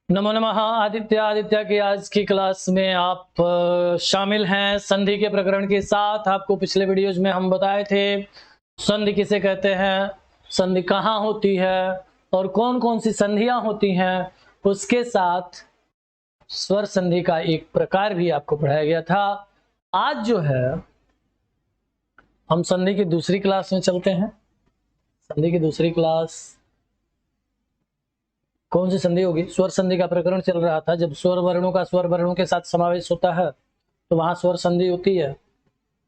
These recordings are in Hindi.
नमो नमः। आदित्य की आज की क्लास में आप शामिल हैं संधि के प्रकरण के साथ। आपको पिछले वीडियोज में हम बताए थे संधि किसे कहते हैं, संधि कहाँ होती है और कौन कौन सी संधियां होती हैं। उसके साथ स्वर संधि का एक प्रकार भी आपको पढ़ाया गया था। आज जो है हम संधि की दूसरी क्लास में चलते हैं। संधि की दूसरी क्लास कौन सी संधि होगी? स्वर संधि का प्रकरण चल रहा था। जब स्वर वर्णों का स्वर वर्णों के साथ समावेश होता है तो वहां स्वर संधि होती है,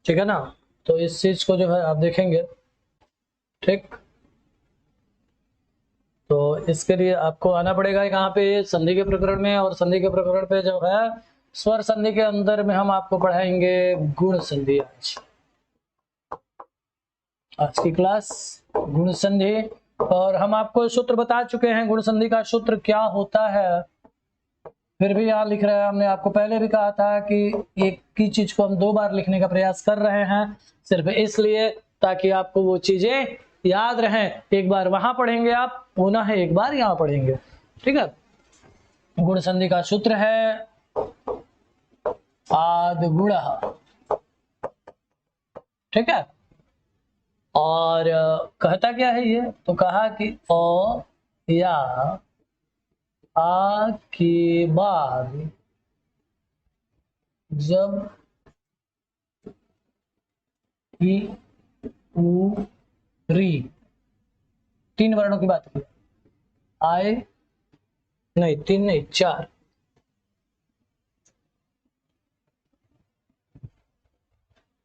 ठीक है ना। तो इस चीज को जो है आप देखेंगे, ठीक। तो इसके लिए आपको आना पड़ेगा कहाँ पे, संधि के प्रकरण में। और संधि के प्रकरण पे जो है स्वर संधि के अंदर में हम आपको पढ़ाएंगे गुण संधि। आज की क्लास गुण संधि, और हम आपको सूत्र बता चुके हैं गुण संधि का सूत्र क्या होता है। फिर भी यहाँ लिख रहे हैं, हमने आपको पहले भी कहा था कि एक ही चीज को हम 2 बार लिखने का प्रयास कर रहे हैं, सिर्फ इसलिए ताकि आपको वो चीजें याद रहें। एक बार वहां पढ़ेंगे आप, पुनः एक बार यहाँ पढ़ेंगे, ठीक है। गुण संधि का सूत्र है आद गुण, ठीक है। और कहता क्या है ये, तो कहा कि अ या आ के बाद जब ई उ री 3 वर्णों की बात की, आए नहीं 3 नहीं 4,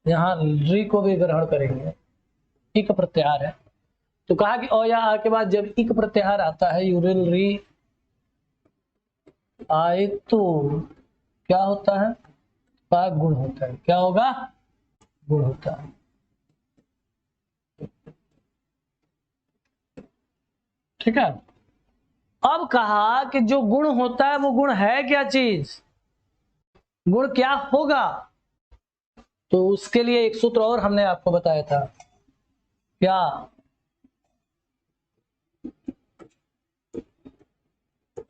यहाँ री को भी ग्रहण करेंगे। इक प्रत्याहार है, तो कहा कि अ या आ के बाद जब इक प्रत्याहार आता है, यूरिल री आए, तो क्या होता है? का गुण होता है। क्या होगा? गुण होता है, ठीक है। अब कहा कि जो गुण होता है वो गुण है क्या चीज, गुण क्या होगा? तो उसके लिए एक सूत्र और हमने आपको बताया था, क्या?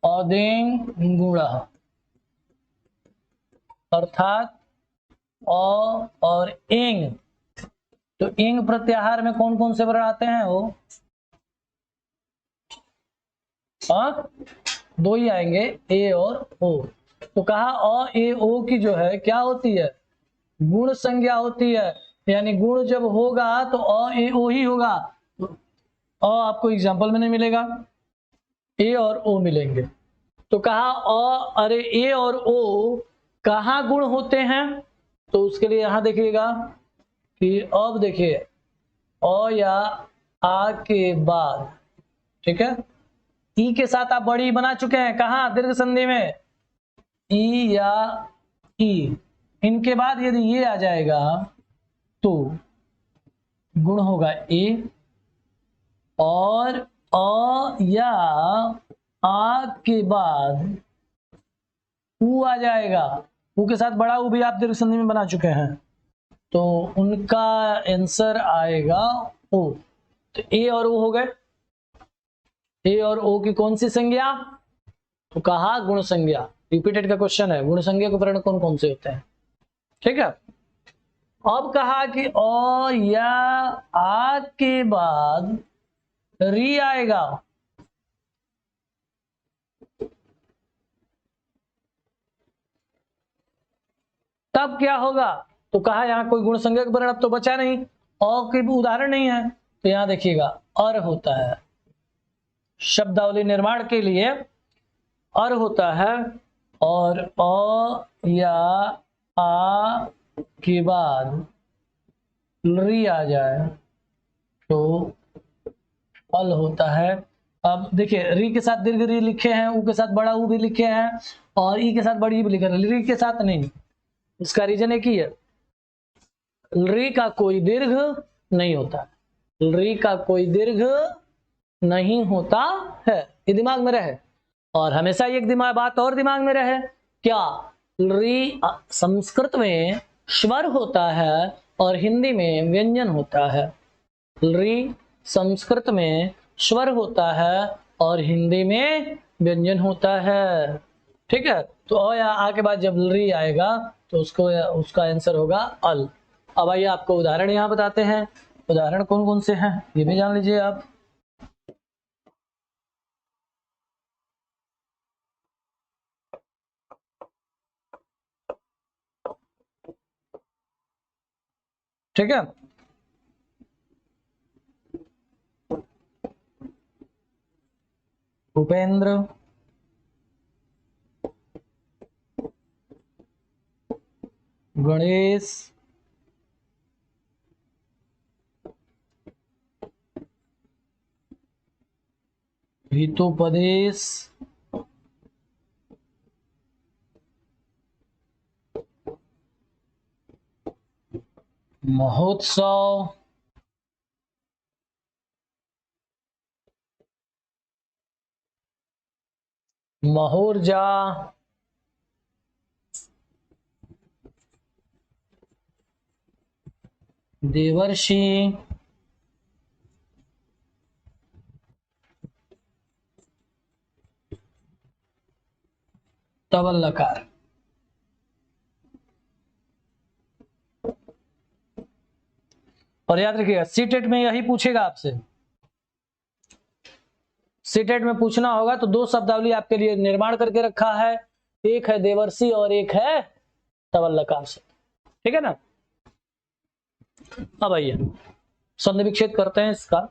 अदिंग गुण, अर्थात अ और इंग। तो इंग प्रत्याहार में कौन कौन से वर्ण आते हैं? वो दो ही आएंगे, ए और ओ। तो कहा अ ए ओ की जो है क्या होती है? गुण संज्ञा होती है। यानी गुण जब होगा तो अ ए ओ ही होगा। अ आपको एग्जाम्पल में नहीं मिलेगा, ए और ओ मिलेंगे। तो कहा अरे ए और ओ कहाँ गुण होते हैं? तो उसके लिए यहां देखिएगा कि अब देखिए अ या आ के बाद, ठीक है, ई के साथ आप बड़ी बना चुके हैं। कहाँ? दीर्घ संधि में। ई या ई, इनके बाद यदि ये आ जाएगा तो गुण होगा ए, और अ या आ के बाद उ आ जाएगा। उ के साथ बड़ा उ भी आप दीर्घ संधि में बना चुके हैं, तो उनका आंसर आएगा ओ। तो ए और ओ हो गए। ए और ओ की कौन सी संज्ञा? तो कहा गुण संज्ञा। रिपीटेड का क्वेश्चन है, गुण संज्ञा के वर्ण कौन कौन से होते हैं, ठीक है। अब कहा कि अ या आ के बाद री आएगा, तब क्या होगा? तो कहा यहां कोई गुण संज्ञा का वर्ण अब तो बचा नहीं, अ के भी उदाहरण नहीं है। तो यहां देखिएगा अर होता है, शब्दावली निर्माण के लिए अर होता है। और अ या आ के बाद री आ जाए तो अल होता है। अब देखिए री के साथ दीर्घ री लिखे हैं, उ के साथ बड़ा उ भी लिखे हैं, और ई के साथ बड़ी ई भी लिखे हैं, री के साथ नहीं। इसका रीजन एक ही है, री का कोई दीर्घ नहीं होता, री का कोई दीर्घ नहीं होता है। ये दिमाग में रहे, और हमेशा एक दिमाग बात और दिमाग में रहे, क्या? री संस्कृत में स्वर होता है और हिंदी में व्यंजन होता है। री संस्कृत में स्वर होता है और हिंदी में व्यंजन होता है। ठीक है, तो अ या आ के बाद जब री आएगा तो उसको उसका आंसर होगा अल। अब आइए आपको उदाहरण यहाँ बताते हैं। उदाहरण कौन कौन से हैं ये भी जान लीजिए आप। ठीक है, भूपेंद्र, गणेश, हितोपदेश, महोत्सव, महोर्जा, देवर्षि, तवल्लकार। और याद रखिएगा सीटेट में यही पूछेगा आपसे। सीटेट में पूछना होगा तो दो शब्दावली आपके लिए निर्माण करके रखा है, एक है देवर्षि और एक है तवल्लकार से। ठीक है ना। अब आइए संधि विच्छेद करते हैं इसका।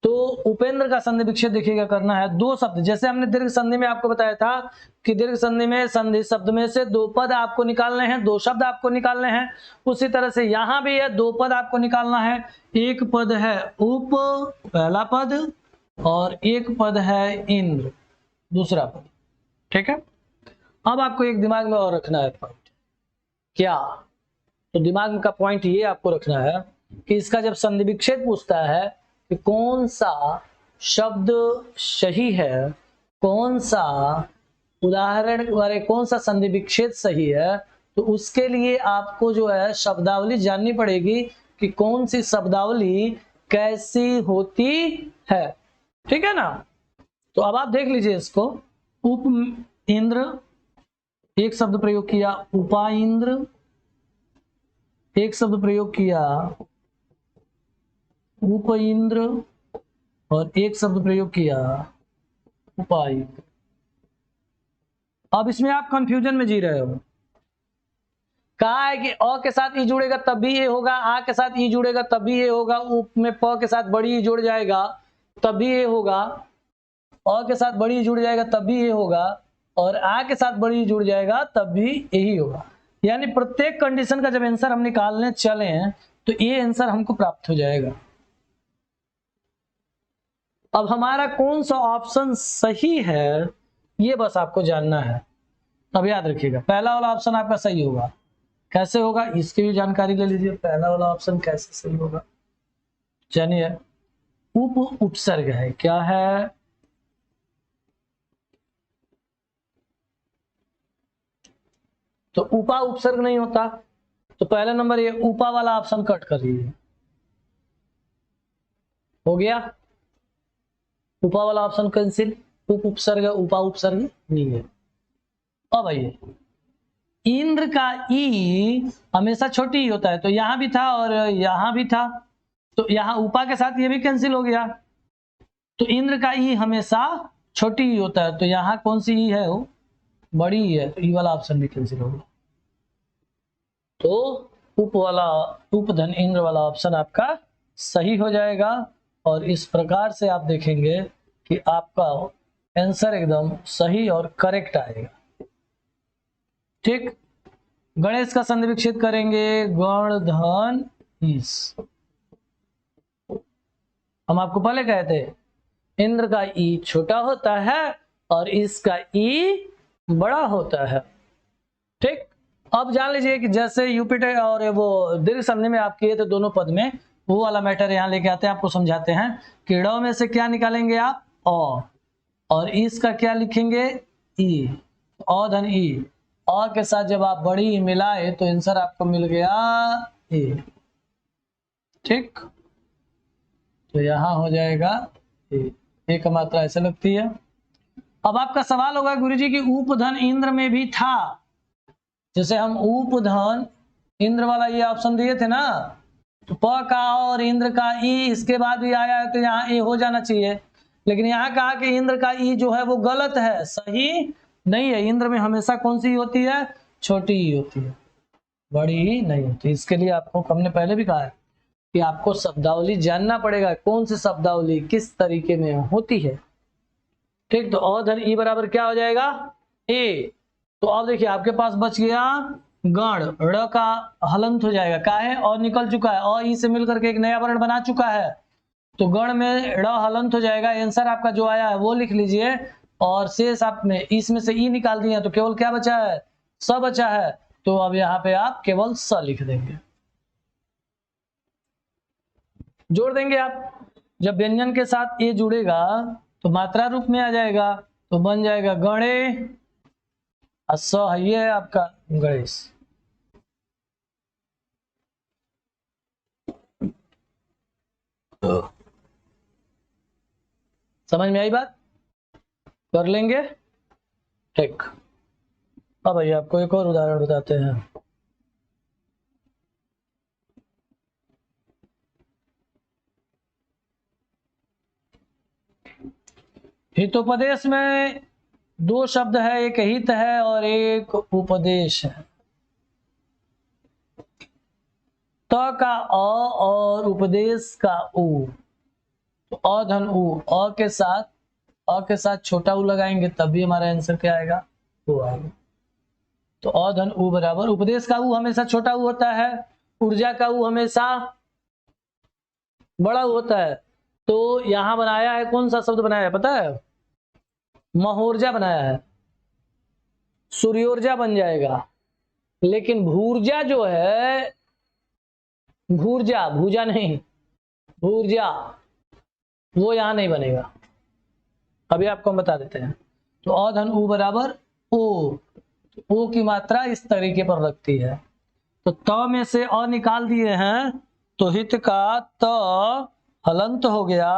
तो उपेंद्र का संधि विच्छेद देखिएगा करना है। दो शब्द, जैसे हमने दीर्घ संधि में आपको बताया था कि दीर्घ संधि में संधि शब्द में से दो पद आपको निकालने हैं, दो शब्द आपको निकालने हैं। उसी तरह से यहां भी है, दो पद आपको निकालना है। एक पद है उप, पहला पद, और एक पद है इंद्र, दूसरा पद। ठीक है, अब आपको एक दिमाग में और रखना है पॉइंट। क्या? तो दिमाग का पॉइंट ये आपको रखना है कि इसका जब संधि विच्छेद पूछता है कि कौन सा शब्द सही है, कौन सा उदाहरण अरे कौन सा संधि विच्छेद सही है, तो उसके लिए आपको जो है शब्दावली जाननी पड़ेगी कि कौन सी शब्दावली कैसी होती है। ठीक है ना। तो अब आप देख लीजिए इसको। उप इंद्र, एक शब्द प्रयोग किया उपा इंद्र, एक शब्द प्रयोग किया उप इंद्र, और एक शब्द प्रयोग किया उपा इंद्र। अब इसमें आप कंफ्यूजन में जी रहे हो। कहा है कि अ के साथ ई जुड़ेगा तब भी ये होगा, आ के साथ ई जुड़ेगा तब भी ये होगा, उप में प के साथ बड़ी ई जुड़ जाएगा तब भी ये होगा, अ के साथ बड़ी ई जुड़ जाएगा तब भी ये होगा, और आ के साथ बड़ी ई जुड़ जाएगा तब भी यही होगा। यानी प्रत्येक कंडीशन का जब आंसर हम निकालने चले हैं तो ये आंसर हमको प्राप्त हो जाएगा। अब हमारा कौन सा ऑप्शन सही है ये बस आपको जानना है। अब याद रखिएगा पहला वाला ऑप्शन आपका सही होगा। कैसे होगा इसकी भी जानकारी ले लीजिए। पहला वाला ऑप्शन कैसे सही होगा जानिए। उप उपसर्ग है, क्या है? तो उपा उपसर्ग नहीं होता, तो पहला नंबर ये उपा वाला ऑप्शन कट कर दीजिए। हो गया, उपा वाला ऑप्शन कैंसिल। उप उपसर्ग, उपा उपसर्ग नहीं है। अब आइए इंद्र का ई हमेशा छोटी ही होता है, तो यहां भी था और यहां भी था, तो यहां उपा के साथ ये भी कैंसिल हो गया। तो इंद्र का ई हमेशा छोटी ही होता है, तो यहां कौन सी ई है? वो बड़ी ही है, तो ई वाला ऑप्शन भी कैंसिल हो गया। तो उप वाला, उप धन इंद्र वाला ऑप्शन आपका सही हो जाएगा। और इस प्रकार से आप देखेंगे कि आपका आंसर एकदम सही और करेक्ट आएगा। ठीक, गणेश का संधि विच्छेद करेंगे। गण धन ईस। हम आपको पहले कहे थे इंद्र का ई छोटा होता है और इसका ई बड़ा होता है। ठीक, अब जान लीजिए कि जैसे यूपिटर और वो दीर्घ संधि में आप किए थे दोनों पद में, वो वाला मैटर यहां लेके आते हैं, आपको समझाते हैं। कीड़ों में से क्या निकालेंगे आप? अ, और इसका क्या लिखेंगे? ई। अ धन ई, अ के साथ जब आप बड़ी ई मिलाए तो आंसर आपको मिल गया ए। ठीक, तो यहां हो जाएगा ए। ए का मात्रा ऐसे लगती है। अब आपका सवाल होगा गुरुजी की उपधन इंद्र में भी था, जैसे हम उपधन इंद्र वाला ये ऑप्शन दिए थे ना, तो प का और इंद्र का ई इसके बाद भी आया है तो यहाँ ए हो जाना चाहिए, लेकिन यहाँ कहा कि इंद्र का ई जो है वो गलत है, सही नहीं है। इंद्र में हमेशा कौन सी होती है, छोटी ही होती है, बड़ी ही नहीं होती। इसके लिए आपको हमने पहले भी कहा है कि आपको शब्दावली जानना पड़ेगा, कौन सी शब्दावली किस तरीके में होती है। ठीक, तो अ धन ई बराबर क्या हो जाएगा, ए। तो अब देखिए आपके पास बच गया गण, ड़ का हलंत हो जाएगा, का है और निकल चुका है, और ई से मिलकर के एक नया वर्ण बना चुका है, तो गण में ड़ हलंत हो जाएगा। आंसर आपका जो आया है वो लिख लीजिए, और शेष आप में इसमें से ई निकाल दिए तो केवल क्या बचा है, स बचा है। तो अब यहाँ पे आप केवल स लिख देंगे, जोड़ देंगे आप। जब व्यंजन के साथ ए जुड़ेगा तो मात्रा रूप में आ जाएगा, तो बन जाएगा गणे, स ये है आपका गणेश। समझ में आई बात, कर लेंगे। ठीक, अब भैया आपको एक और उदाहरण बताते हैं। हितोपदेश में दो शब्द है, एक हित है और एक उपदेश है। त का अ और उपदेश का उ, तो अ धन उ, अ के साथ छोटा उ लगाएंगे तब भी हमारा आंसर क्या आएगा, वो आएगा। तो अ धन उ बराबर, उपदेश का उ हमेशा छोटा उ होता है, ऊर्जा का उ हमेशा बड़ा उ होता है। तो यहां बनाया है, कौन सा शब्द बनाया है पता है, महोर्जा बनाया है, सूर्योर्जा बन जाएगा। लेकिन भूर्जा जो है, भूर्जा, भूजा नहीं, भूर्जा, वो यहां नहीं बनेगा, अभी आपको हम बता देते हैं। तो अ धन उ बराबर ओ, ओ की मात्रा इस तरीके पर लगती है। तो त में से अ निकाल दिए हैं तो हित का त हलंत हो गया,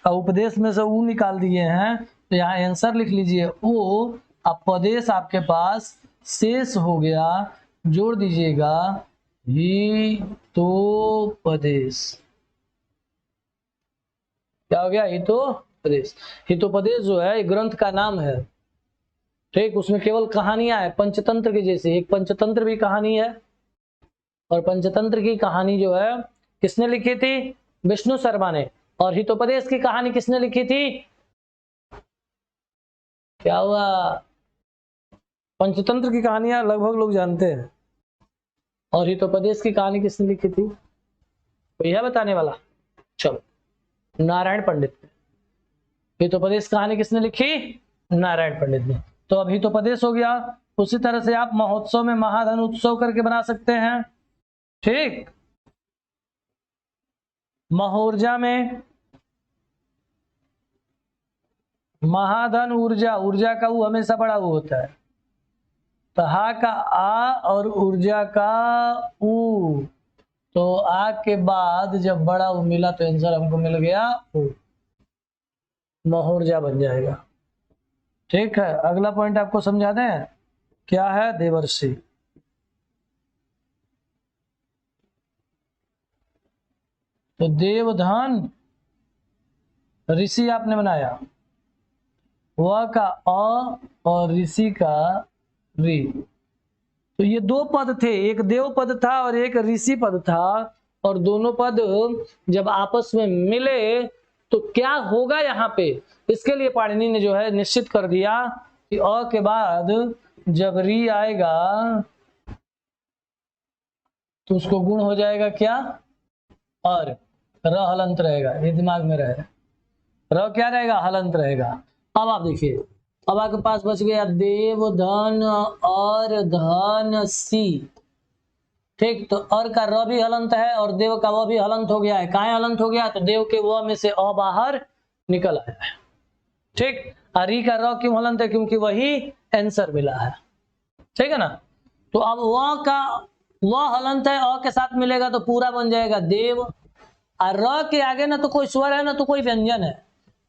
और उपदेश में से उ निकाल दिए हैं तो यहाँ आंसर लिख लीजिए ओ, अब पदेश आपके पास शेष हो गया, जोड़ दीजिएगा हितोपदेश। क्या हो गया, हितोपदेश। हितोपदेश जो है ग्रंथ का नाम है, ठीक, उसमें केवल कहानियां है पंचतंत्र के जैसे, एक पंचतंत्र भी कहानी है, और पंचतंत्र की कहानी जो है किसने लिखी थी, विष्णु शर्मा ने, और हितोपदेश की कहानी किसने लिखी थी, क्या हुआ, पंचतंत्र की कहानियां लगभग लोग जानते हैं, और हितोपदेश की कहानी किसने लिखी थी, कोई है बताने वाला, चलो, नारायण पंडित ने। हितोपदेश कहानी किसने लिखी, नारायण पंडित ने। तो अब हितोपदेश हो गया। उसी तरह से आप महोत्सव में महाधन उत्सव करके बना सकते हैं, ठीक। महोर्जा में महाधन ऊर्जा, ऊर्जा का ऊ हमेशा बड़ा ऊ होता है, तो हा का आ और ऊर्जा का ऊ, तो आ के बाद जब बड़ा ऊ मिला तो आंसर हमको मिल गया ऊ, महोर्जा बन जाएगा। ठीक है, अगला पॉइंट आपको समझा दें, क्या है, देवर्षि। तो देवधन ऋषि आपने बनाया, वह का अ और ऋषि का रि, तो ये दो पद थे, एक देव पद था और एक ऋषि पद था, और दोनों पद जब आपस में मिले तो क्या होगा यहाँ पे, इसके लिए पाणिनि ने जो है निश्चित कर दिया कि अ के बाद जब री आएगा तो उसको गुण हो जाएगा क्या, और र हलंत रहेगा, ये दिमाग में रहे, र क्या रहेगा, हलंत रहेगा। अब आप देखिए, अब आपके पास बच गया देव धन और धन सी, ठीक। तो और का र भी हलंत है और देव का व भी हलंत हो गया है, काहे हलंत हो गया, तो देव के व में से अ बाहर निकल आया है, ठीक। री का र क्यों हलंत है, क्योंकि वही आंसर मिला है, ठीक है ना। तो अब व का व हलंत है, अ के साथ मिलेगा तो पूरा बन जाएगा देव, और र के आगे ना तो कोई स्वर है ना तो कोई व्यंजन है,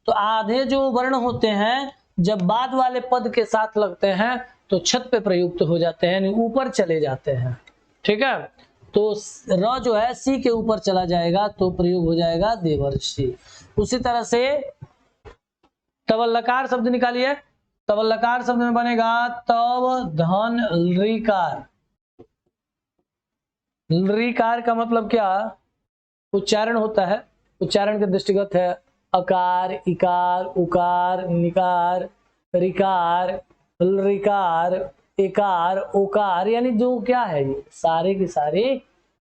तो आधे जो वर्ण होते हैं जब बाद वाले पद के साथ लगते हैं तो छत पे प्रयुक्त हो जाते हैं, यानी ऊपर चले जाते हैं। ठीक है, तो र जो है सी के ऊपर चला जाएगा तो प्रयोग हो जाएगा देवर्षि। उसी तरह से तवल्लकार शब्द निकालिए। तवल्लकार शब्द में बनेगा तव धन लृकार। लृकार का मतलब क्या? उच्चारण होता है, उच्चारण के दृष्टिगत है अकार, इकार, उकार, निकार, रिकार, लृकार, एकार, ओकार, यानी जो क्या है ये सारे की सारी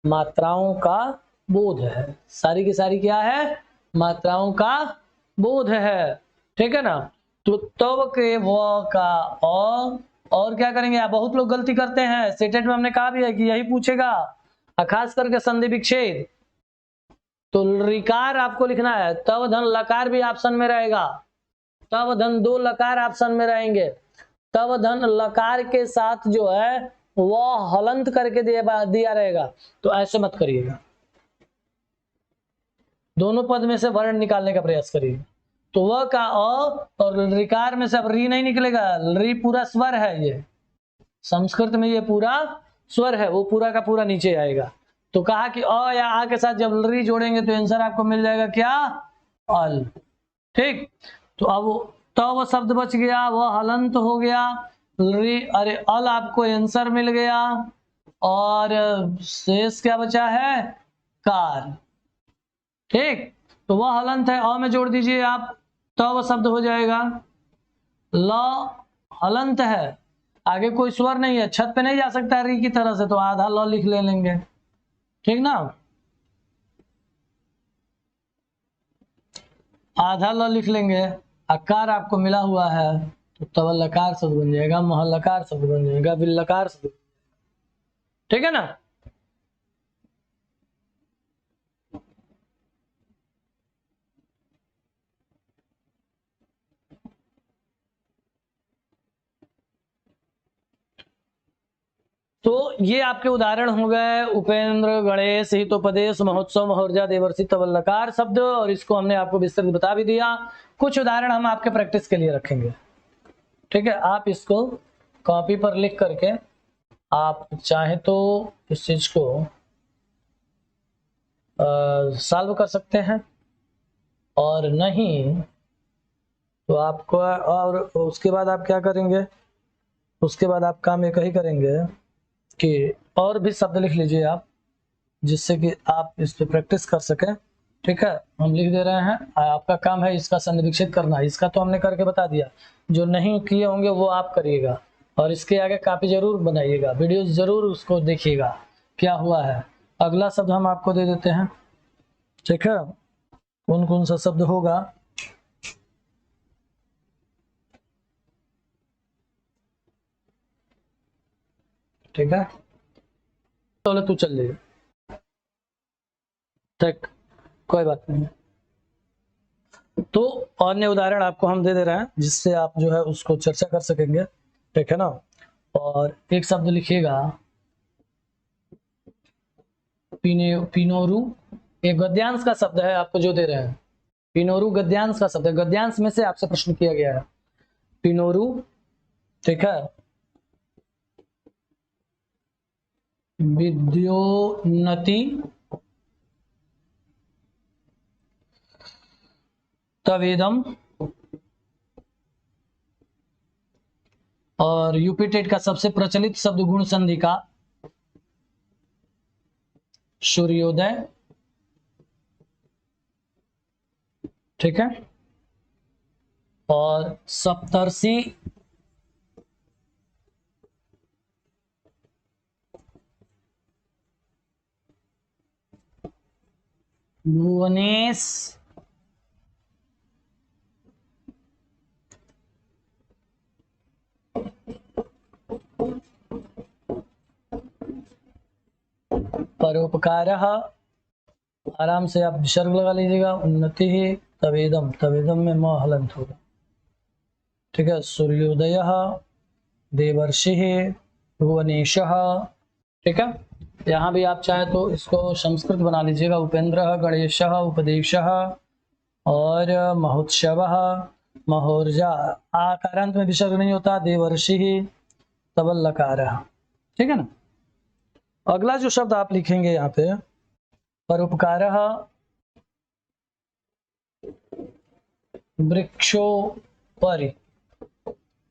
मात्राओं का बोध है। सारी की सारी क्या है? मात्राओं का बोध है। ठीक है ना। तो तव के व का अ, और क्या करेंगे आप? बहुत लोग गलती करते हैं, सेटेट में हमने कहा भी है कि यही पूछेगा, खास करके संधि विच्छेद। तो रिकार आपको लिखना है, तव धन लकार भी ऑप्शन में रहेगा, तव धन दो लकार ऑप्शन में रहेंगे। तव धन लकार के साथ जो है वह हलंत करके दिया रहेगा, तो ऐसे मत करिएगा, दोनों पद में से वर्ण निकालने का प्रयास करिए। तो वह का अ और रिकार में से अब री नहीं निकलेगा, री पूरा स्वर है, ये संस्कृत में ये पूरा स्वर है, वो पूरा का पूरा नीचे आएगा। तो कहा कि अ या आ के साथ जब री जोड़ेंगे तो आंसर आपको मिल जाएगा क्या? अल। ठीक, तो अब तव शब्द बच गया, वह हलंत हो गया, री अरे अल आपको आंसर मिल गया, और शेष क्या बचा है? कार। ठीक, तो वह हलंत है, अ में जोड़ दीजिए आप, तव शब्द हो जाएगा। ल हलंत है, आगे कोई स्वर नहीं है, छत पे नहीं जा सकता री की तरह से, तो आधा ल लिख ले लेंगे। ठीक ना, आधा ल लिख लेंगे। अकार आपको मिला हुआ है तो तवल्लकार शब्द बन जाएगा, महल्लकार शब्द बन जाएगा, विल्लकार शब्द। ठीक है ना। तो ये आपके उदाहरण हो गए उपेंद्र, गणेश, हितोपदेश, महोत्सव, महर्जा, देवर्षि, तवल्लकार शब्द, और इसको हमने आपको विस्तृत बता भी दिया। कुछ उदाहरण हम आपके प्रैक्टिस के लिए रखेंगे। ठीक है, आप इसको कॉपी पर लिख करके आप चाहे तो इस चीज को सॉल्व कर सकते हैं, और नहीं तो आपको, और उसके बाद आप क्या करेंगे, उसके बाद आप काम एक ही करेंगे कि और भी शब्द लिख लीजिए आप, जिससे कि आप इस पे प्रैक्टिस कर सकें। ठीक है, हम लिख दे रहे हैं, आपका काम है इसका संधि विच्छेद करना। इसका तो हमने करके बता दिया, जो नहीं किए होंगे वो आप करिएगा, और इसके आगे कॉपी जरूर बनाइएगा, वीडियो जरूर उसको देखिएगा क्या हुआ है। अगला शब्द हम आपको दे देते हैं। ठीक है, कौन कौन सा शब्द होगा? ठीक है, तो तू चल ले, ठीक, कोई बात नहीं। तो अन्य उदाहरण आपको हम दे दे रहे हैं, जिससे आप जो है उसको चर्चा कर सकेंगे। ठीक है ना। और एक शब्द लिखिएगा पिनोरू, एक गद्यांश का शब्द है, आपको जो दे रहे हैं पिनोरू गद्यांश का शब्द है, गद्यांश में से आपसे प्रश्न किया गया है पिनोरू। ठीक है, विद्योन्नति, तवेदम, और यूपीटेट का सबसे प्रचलित शब्द गुण संधि का सूर्योदय। ठीक है, और सप्तर्षि, भुवनेश, परोपकारः, आराम से आप विसर्ग लगा लीजिएगा, उन्नति ही, तवेदम, तवेदम में म हलंत होगा। ठीक है, सूर्योदय, देवर्षि, भुवनेश। ठीक है, यहाँ भी आप चाहे तो इसको संस्कृत बना लीजिएगा, उपेंद्र, गणेश, उपदेश, और महोत्सव, महोर्जा, आकारांत में विसर्ग नहीं होता, देवर्षि तबल लकार, ठीक है ना। अगला जो शब्द आप लिखेंगे यहाँ पे परोपकार, वृक्षोपरि,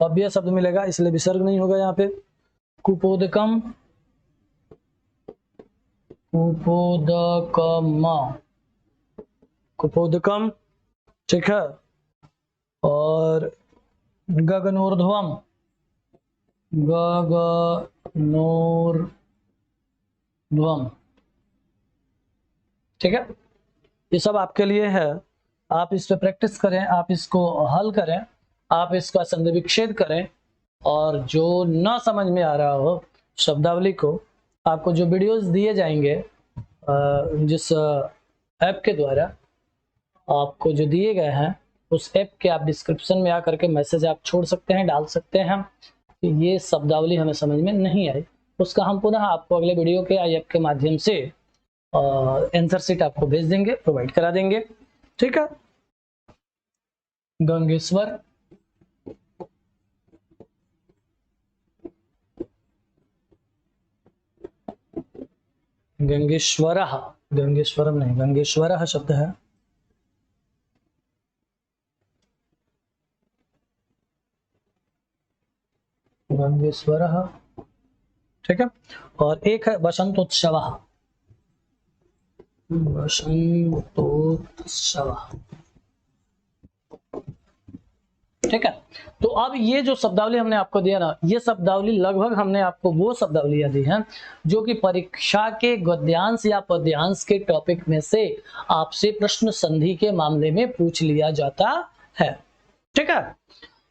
अव्यय शब्द मिलेगा इसलिए विसर्ग नहीं होगा यहाँ पे। कुपोदकम, कुपोदकम, कुपोदकम, ठीक है। और गगनोर्ध्वम, गगनोर्ध्वम, ठीक है। ये सब आपके लिए है, आप इस पे प्रैक्टिस करें, आप इसको हल करें, आप इसका संधि विच्छेद करें, और जो ना समझ में आ रहा हो शब्दावली को, आपको जो वीडियोस दिए जाएंगे जिस ऐप के द्वारा आपको जो दिए गए हैं, उस ऐप के आप डिस्क्रिप्शन में आकर के मैसेज आप छोड़ सकते हैं, डाल सकते हैं कि ये शब्दावली हमें समझ में नहीं आई, उसका हम पुनः आपको अगले वीडियो के ऐप के माध्यम से आंसर शीट आपको भेज देंगे, प्रोवाइड करा देंगे, ठीक है। गंगेश्वर, गंगेश्वरः, गंगेश्वरम नहीं, गंगेश्वरः शब्द है। गंगेश्वरः, ठीक है। और एक है वसंतोत्सवः, वसंतोत्सवः, ठीक है। तो अब ये जो शब्दावली हमने आपको दिया ना, ये शब्दावली लगभग हमने आपको वो शब्दावलियां दी हैं जो कि परीक्षा के गद्यांश या पद्यांश के टॉपिक में से आपसे प्रश्न संधि के मामले में पूछ लिया जाता है, ठीक है।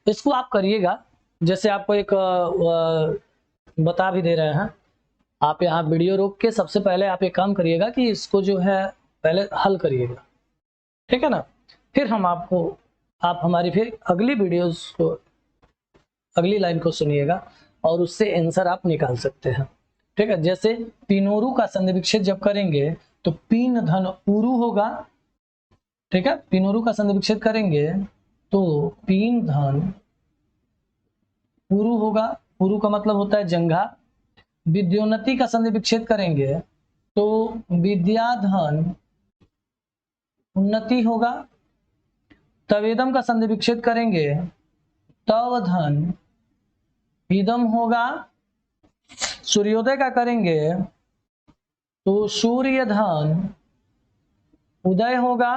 इसको आप करिएगा, जैसे आपको एक बता भी दे रहे हैं, आप यहाँ वीडियो रोक के सबसे पहले आप एक काम करिएगा कि इसको जो है पहले हल करिएगा, ठीक है ना। फिर हम आपको, आप हमारी फिर अगली वीडियोस को, अगली लाइन को सुनिएगा और उससे आंसर आप निकाल सकते हैं, ठीक है। जैसे पिनोरु का संधि विच्छेद जब करेंगे तो पीन धन उरु होगा, ठीक है। पिनोरु का संधि विच्छेद करेंगे तो पीन धन उरु होगा, उरु का मतलब होता है जंघा। विद्योन्नति का संधि विच्छेद करेंगे तो विद्याधन उन्नति होगा। तवेदम का संधि विच्छेद करेंगे तव धन इदम होगा। सूर्योदय का करेंगे तो सूर्य धन उदय होगा।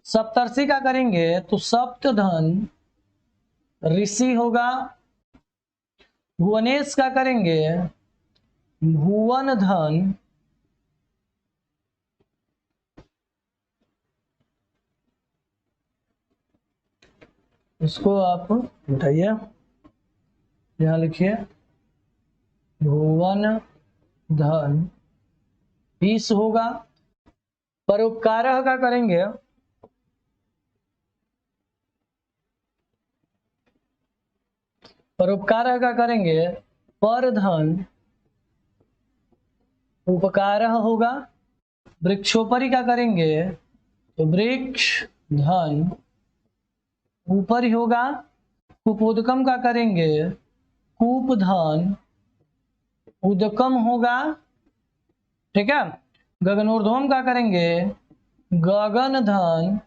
सप्तर्षि का करेंगे तो सप्त धन ऋषि होगा। भुवनेश का करेंगे भुवन धन इसको आप उठाइए, यहां लिखिए भुवन धन ईश होगा। परोपकार का करेंगे परोपकार का करेंगे पर धन उपकार होगा। वृक्षोपरि का करेंगे तो वृक्ष धन ऊपर ही होगा। कुपोदकम का करेंगे कूप धन उदकम होगा, ठीक है। गगनोर्ध्वम का करेंगे गगन धन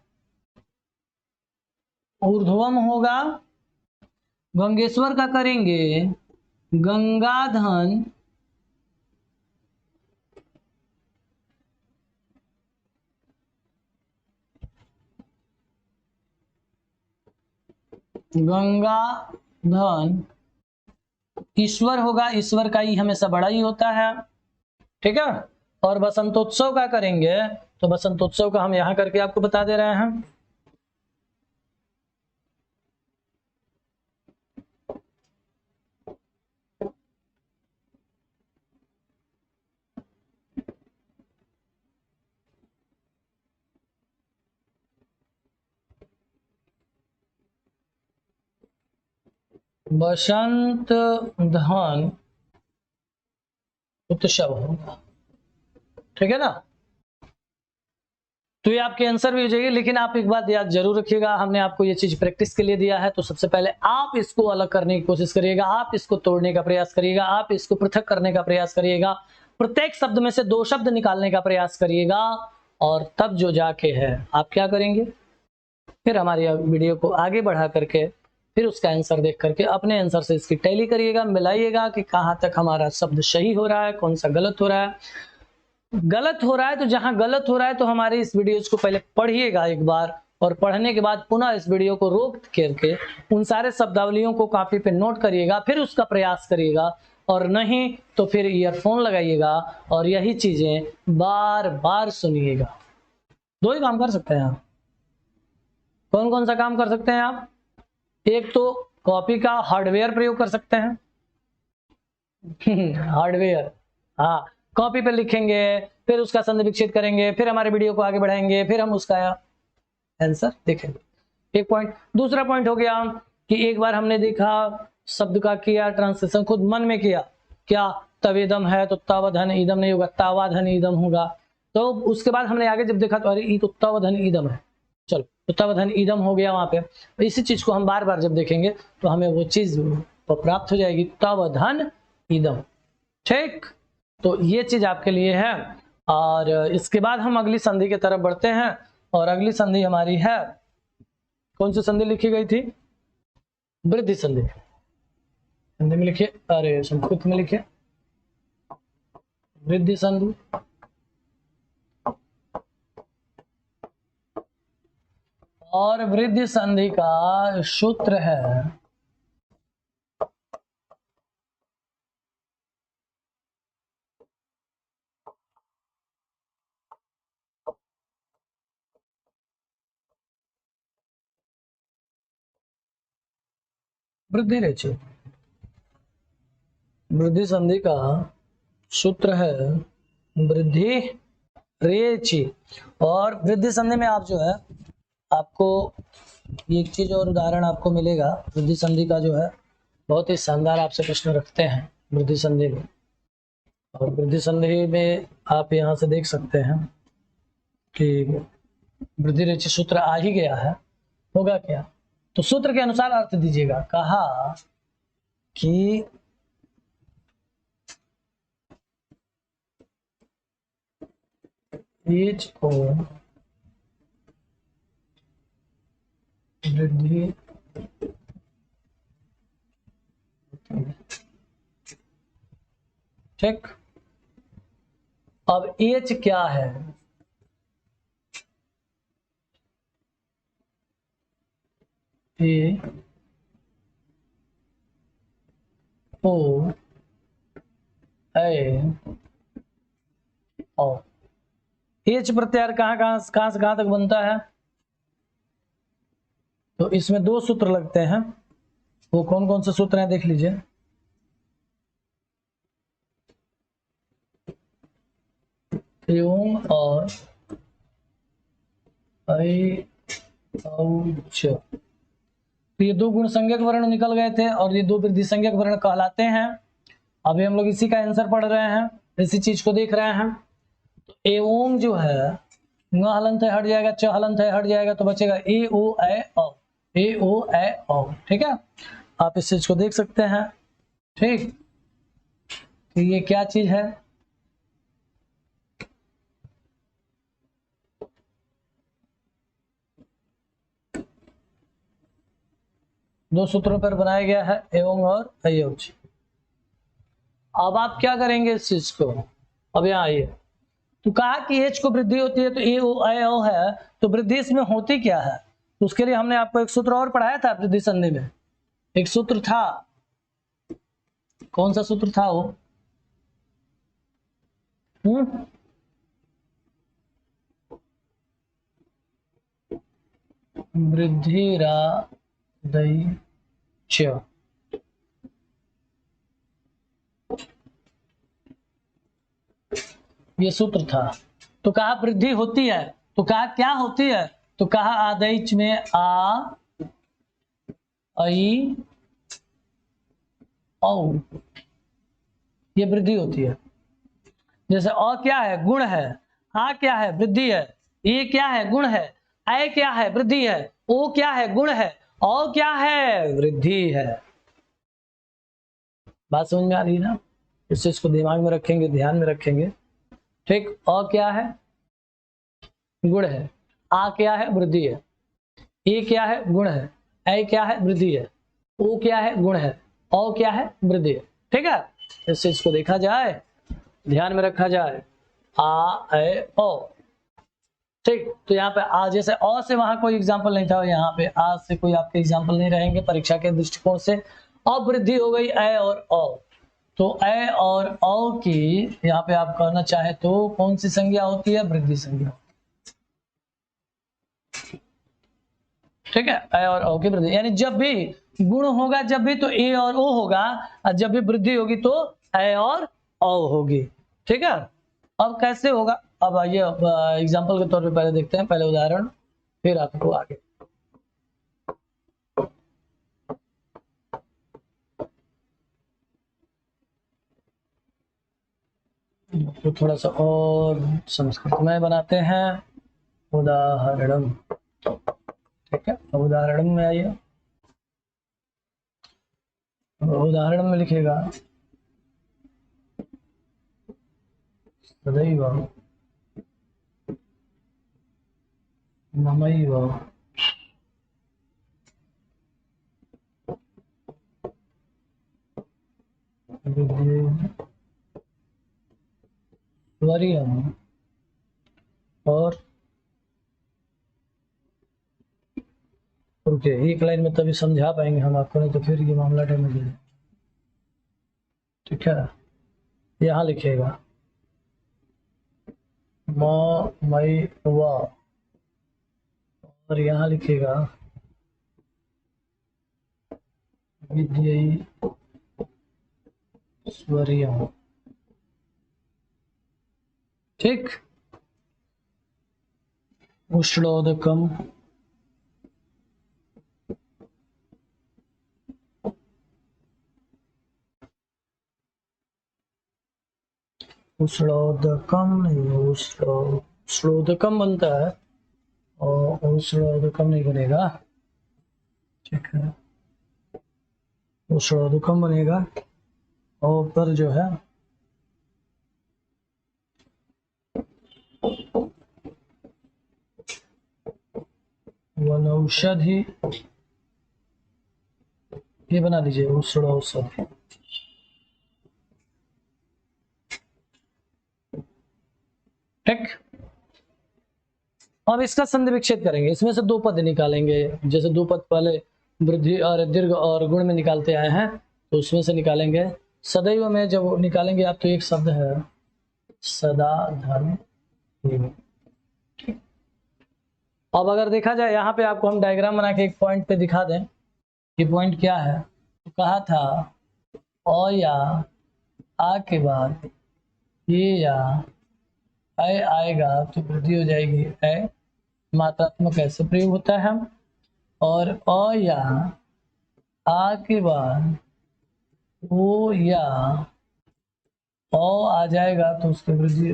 ऊर्ध्वम होगा। गंगेश्वर का करेंगे गंगा धन गंगा धन ईश्वर होगा, ईश्वर का ही हमेशा बड़ा ही होता है, ठीक है। और बसंतोत्सव का करेंगे तो बसंतोत्सव का हम यहां करके आपको बता दे रहे हैं। बसंत धन उत्सव होगा, ठीक है ना। तो ये आपके आंसर भी हो जाएगी। लेकिन आप एक बात याद जरूर रखिएगा, हमने आपको ये चीज प्रैक्टिस के लिए दिया है, तो सबसे पहले आप इसको अलग करने की कोशिश करिएगा, आप इसको तोड़ने का प्रयास करिएगा, आप इसको पृथक करने का प्रयास करिएगा, प्रत्येक शब्द में से 2 शब्द निकालने का प्रयास करिएगा, और तब जो जाके है आप क्या करेंगे, फिर हमारी वीडियो को आगे बढ़ा करके फिर उसका आंसर देख करके अपने आंसर से इसकी टैली करिएगा, मिलाइएगा कि कहाँ तक हमारा शब्द सही हो रहा है, कौन सा गलत हो रहा है। गलत हो रहा है तो जहां गलत हो रहा है तो हमारे इस वीडियो को पहले पढ़िएगा एक बार, और पढ़ने के बाद पुनः इस वीडियो को रोक करके उन सारे शब्दावलियों को कॉपी पे नोट करिएगा, फिर उसका प्रयास करिएगा, और नहीं तो फिर ईयरफोन लगाइएगा और यही चीजें बार बार सुनिएगा। 2 ही काम कर सकते हैं आप। कौन कौन सा काम कर सकते हैं आप? एक तो कॉपी का हार्डवेयर प्रयोग कर सकते हैं हार्डवेयर, हाँ, कॉपी पे लिखेंगे, फिर उसका संधि विच्छेद करेंगे, फिर हमारे वीडियो को आगे बढ़ाएंगे, फिर हम उसका आंसर देखेंगे। एक पॉइंट। दूसरा पॉइंट हो गया कि एक बार हमने देखा शब्द का किया ट्रांसलेशन, खुद मन में किया, क्या तवेदम है तो तवधन ईदम नहीं होगा, तावाधन ईदम होगा। तो उसके बाद हमने आगे जब देखा तो अरे ये तो तवधन ईदम है, चलो तो तवधन ईदम हो गया वहां पे। तो इसी चीज को हम बार बार जब देखेंगे तो हमें वो चीज प्राप्त हो जाएगी, तवधन ईदम। ठीक, तो ये चीज आपके लिए है। और इसके बाद हम अगली संधि की तरफ बढ़ते हैं, और अगली संधि हमारी है, कौन सी संधि लिखी गई थी? वृद्धि संधि। हिंदी में लिखिए, अरे संस्कृत में लिखिए, वृद्धि संधि। और वृद्धि संधि का सूत्र है वृद्धि रेचि। वृद्धि संधि का सूत्र है वृद्धि रेचि। और वृद्धि संधि में आप जो है, आपको एक चीज और उदाहरण आपको मिलेगा। वृद्धि संधि का जो है बहुत ही शानदार आपसे प्रश्न रखते हैं वृद्धि संधि में। और वृद्धि संधि में आप यहाँ से देख सकते हैं कि वृद्धि रेचि सूत्र आ ही गया है, होगा क्या? तो सूत्र के अनुसार अर्थ दीजिएगा। कहा कि एच को वृद्धि ठीक। अब एच क्या है? ए ओ ए ओ। एच प्रत्याहार कहाँ से कहाँ तक बनता है? तो इसमें 2 सूत्र लगते हैं। वो कौन कौन से सूत्र हैं देख लीजिए। एवं और तो ये 2 गुण संज्ञक वर्ण निकल गए थे, और ये 2 वृद्धि संज्ञक वर्ण कहलाते हैं। अभी हम लोग इसी का आंसर पढ़ रहे हैं, इसी चीज को देख रहे हैं। तो एवं जो है, न हलंत हट जाएगा, च हलंत हट जाएगा, तो बचेगा ए ओ ए ओ, ए ओ ए ओ। ठीक है, आप इस चीज को देख सकते हैं। ठीक, तो ये क्या चीज है? दो सूत्रों पर बनाया गया है, एवं और अयोज। अब आप क्या करेंगे इस चीज को? अब यहाँ आइए, तो कहा कि एच को वृद्धि होती है तो ए ओ ए ओ है, तो वृद्धि इसमें होती क्या है? तो उसके लिए हमने आपको एक सूत्र और पढ़ाया था वृद्धि संधि में। एक सूत्र था, कौन सा सूत्र था वो? वृद्धिरादैच। ये सूत्र था। तो कहा वृद्धि होती है, तो कहा क्या होती है? तो कहा आदैच में आ आई औ, ये वृद्धि होती है। जैसे अ क्या है? गुण है। आ क्या है? वृद्धि है। ये क्या है? गुण है। ऐ क्या है? वृद्धि है। ओ क्या है? गुण है। औ क्या है? वृद्धि है। बात समझ में आ रही है ना? इस चीज को दिमाग में रखेंगे, ध्यान में रखेंगे। ठीक। अ क्या है? गुण है। आ क्या है? वृद्धि है। ए क्या है? गुण है। ऐ क्या है? वृद्धि है। ओ क्या है? गुण है। औ क्या है? वृद्धि है। ठीक है, इस चीज को देखा जाए, ध्यान में रखा जाए। आ ए ओ। ठीक, तो यहाँ पे आ जैसे अ से वहां कोई एग्जाम्पल नहीं था, यहाँ पे आ से कोई आपके एग्जाम्पल नहीं रहेंगे परीक्षा के दृष्टिकोण से। अब वृद्धि हो गई ए और ओ, तो ए और ओ की यहाँ पे आप कहना चाहे तो कौन सी संज्ञा होती है? वृद्धि संज्ञा। ठीक है, ए और ओ की वृद्धि, यानी जब भी गुण होगा जब भी तो ए और ओ होगा, और जब भी वृद्धि होगी तो ए और ओ होगी। ठीक है, अब कैसे होगा? अब आइए एग्जाम्पल के तौर पे पहले देखते हैं, पहले उदाहरण, फिर आपको आगे। तो थोड़ा सा और संस्कृत में बनाते हैं। उदाहरण। ठीक है, उदाहरण में आइए। उदाहरण में लिखेगा सदैव ममैव वरीयम्। और ओके, एक लाइन में तभी समझा पाएंगे हम आपको, नहीं तो फिर ये मामला डैमेज हो जाएगा। ठीक है, यहाँ लिखेगा म मई व, और यहाँ लिखेगा विद्यै स्वरियम्। ठीक, उष्णोदकम उष्णोदकम नहीं, उष्णोदकम बनता है और उष्णोदकम नहीं बनेगा। ठीक है, उष्णोदकम बनेगा और पर जो है वनौषधि, ये बना दीजिए उष्णौषधि। ठीक, अब इसका संधि विच्छेद करेंगे, इसमें से दो पद निकालेंगे, जैसे दो पद पहले वृद्धि और दीर्घ और गुण में निकालते आए हैं, तो उसमें से निकालेंगे। सदैव में जब निकालेंगे आप तो एक शब्द है सदा धर्म। अब अगर देखा जाए यहाँ पे आपको हम डायग्राम बना के एक पॉइंट पे दिखा दें, ये पॉइंट क्या है। तो कहा था अ या आ के बाद ये या ऐ आएगा तो वृद्धि हो जाएगी। ऐ मात्रात्मक ऐसे प्रयोग होता है, और अ या आ के बाद ओ या ओ आ जाएगा तो उसकी वृद्धि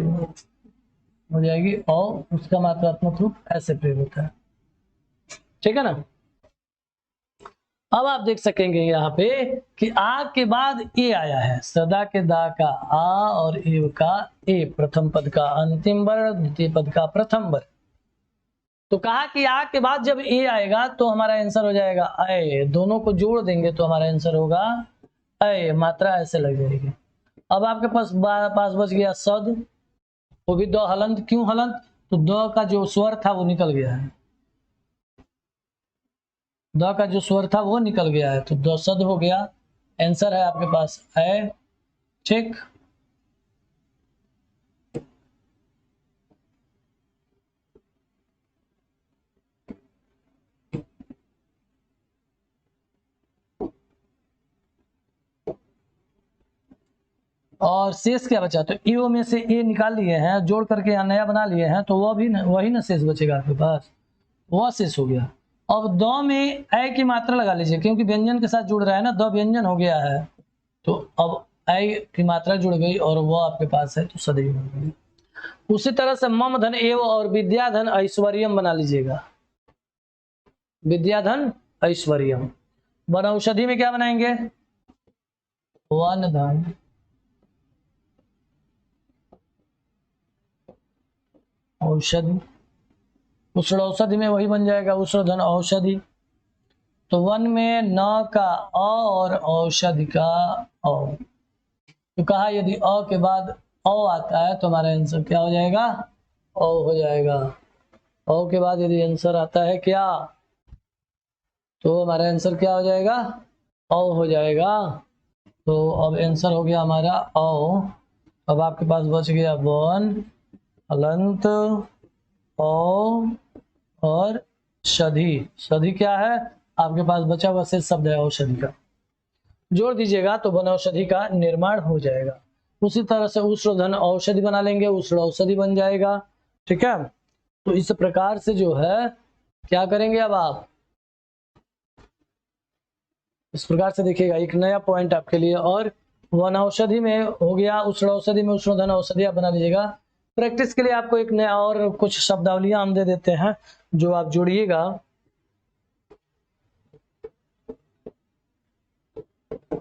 हो जाएगी, और उसका मात्रात्मक रूप ऐसे प्रयोग होता है। ठीक है ना? अब आप देख सकेंगे यहाँ पे कि आ के बाद ए आया है, सदा के दा का आ और एव का ए, प्रथम पद का अंतिम वर्ण, द्वितीय पद का प्रथम वर्ण। तो कहा कि आ के बाद जब ए आएगा तो हमारा आंसर हो जाएगा ऐ, दोनों को जोड़ देंगे तो हमारा आंसर होगा ऐ, मात्रा ऐसे लग जाएगी। अब आपके पास बच गया सद, वो भी दो हलंत। क्यों हलंत? तो द का जो स्वर था वो निकल गया है, द का जो स्वर था वो निकल गया है, तो द सद हो गया। आंसर है आपके पास ऐ। ठीक, और शेष क्या बचा? तो ईओ में से ए निकाल लिए हैं, जोड़ करके यहाँ नया बना लिए हैं, तो वह भी वही ना शेष बचेगा आपके पास, वह शेष हो गया। अब द में ऐ की मात्रा लगा लीजिए, क्योंकि व्यंजन के साथ जुड़ रहा है ना, द व्यंजन हो गया है, तो अब ऐ की मात्रा जुड़ गई और वह आपके पास है, तो सदैव हो गई। उसी तरह से मम धन एव और विद्याधन ऐश्वर्यम बना लीजिएगा। विद्याधन ऐश्वर्यम। वन औषधि में क्या बनाएंगे? वन धन औषधि। उष्ण औषधि में वही बन जाएगा, उष्ण धन औषधि। तो वन में न का अ और औषधि का औ। तो कहा यदि अ के बाद औ आता है तो हमारा आंसर क्या हो जाएगा? औ हो जाएगा। औ के बाद यदि आंसर आता है क्या, तो हमारा आंसर क्या हो जाएगा? औ हो जाएगा। तो अब आंसर हो गया हमारा औ। अब आपके पास बच गया वन, हलंत, औ और षधि। षधि क्या है? आपके पास बचा हुआ शेष शब्द है औषधि का, जोड़ दीजिएगा तो वन औषधि का निर्माण हो जाएगा। उसी तरह से उष्ण धन औषधि बना लेंगे, उष्ण औषधि बन जाएगा। ठीक है, तो इस प्रकार से जो है क्या करेंगे अब आप, इस प्रकार से देखिएगा एक नया पॉइंट आपके लिए। और वन औषधि में हो गया, उष्ण औषधि में उष्ण धन औषधि आप बना लीजिएगा। प्रैक्टिस के लिए आपको एक नया और कुछ शब्दावलियां हम दे देते हैं जो आप जोड़िएगा।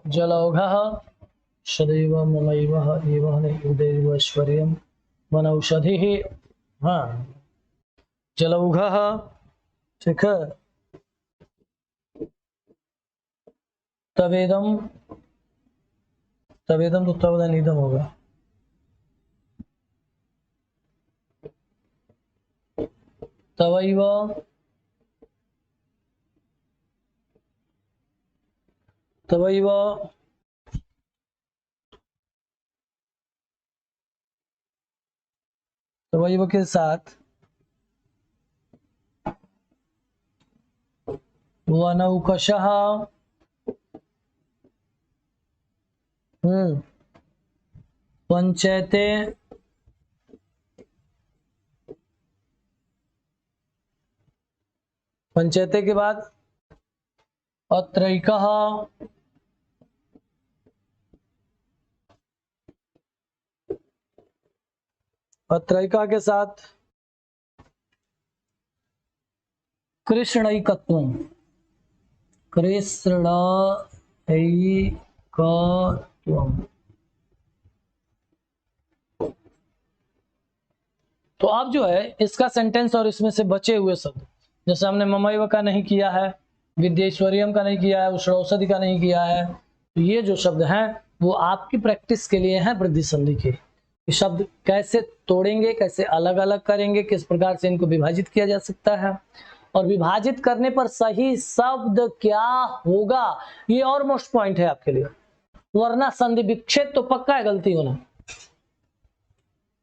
जलौघः सदैव ममैवः एवं उदैव ऐश्वर्यं वनौषधिः। हाँ, जलौघः, ठीक है, तवेदम, तवेदम तो तवदन इदम होगा। तवैव, तवैव, तवैव के साथ वनौकशः, पंचैते, पंचैते के बाद अत्रैकः, अत्रैका के साथ कृष्णैकत्वम, कृष्णैकत्वम। तो आप जो है इसका सेंटेंस और इसमें से बचे हुए शब्द, जैसे हमने ममैव का नहीं किया है, विद्येश्वरियम का नहीं किया है, उष्ण औषधि का नहीं किया है, तो ये जो शब्द हैं वो आपकी प्रैक्टिस के लिए हैं वृद्धि संधि के। ये शब्द कैसे तोड़ेंगे, कैसे अलग अलग करेंगे, किस प्रकार से इनको विभाजित किया जा सकता है, और विभाजित करने पर सही शब्द क्या होगा, ये और मोस्ट पॉइंट है आपके लिए। वरना संधि विच्छेद तो पक्का है गलती होना,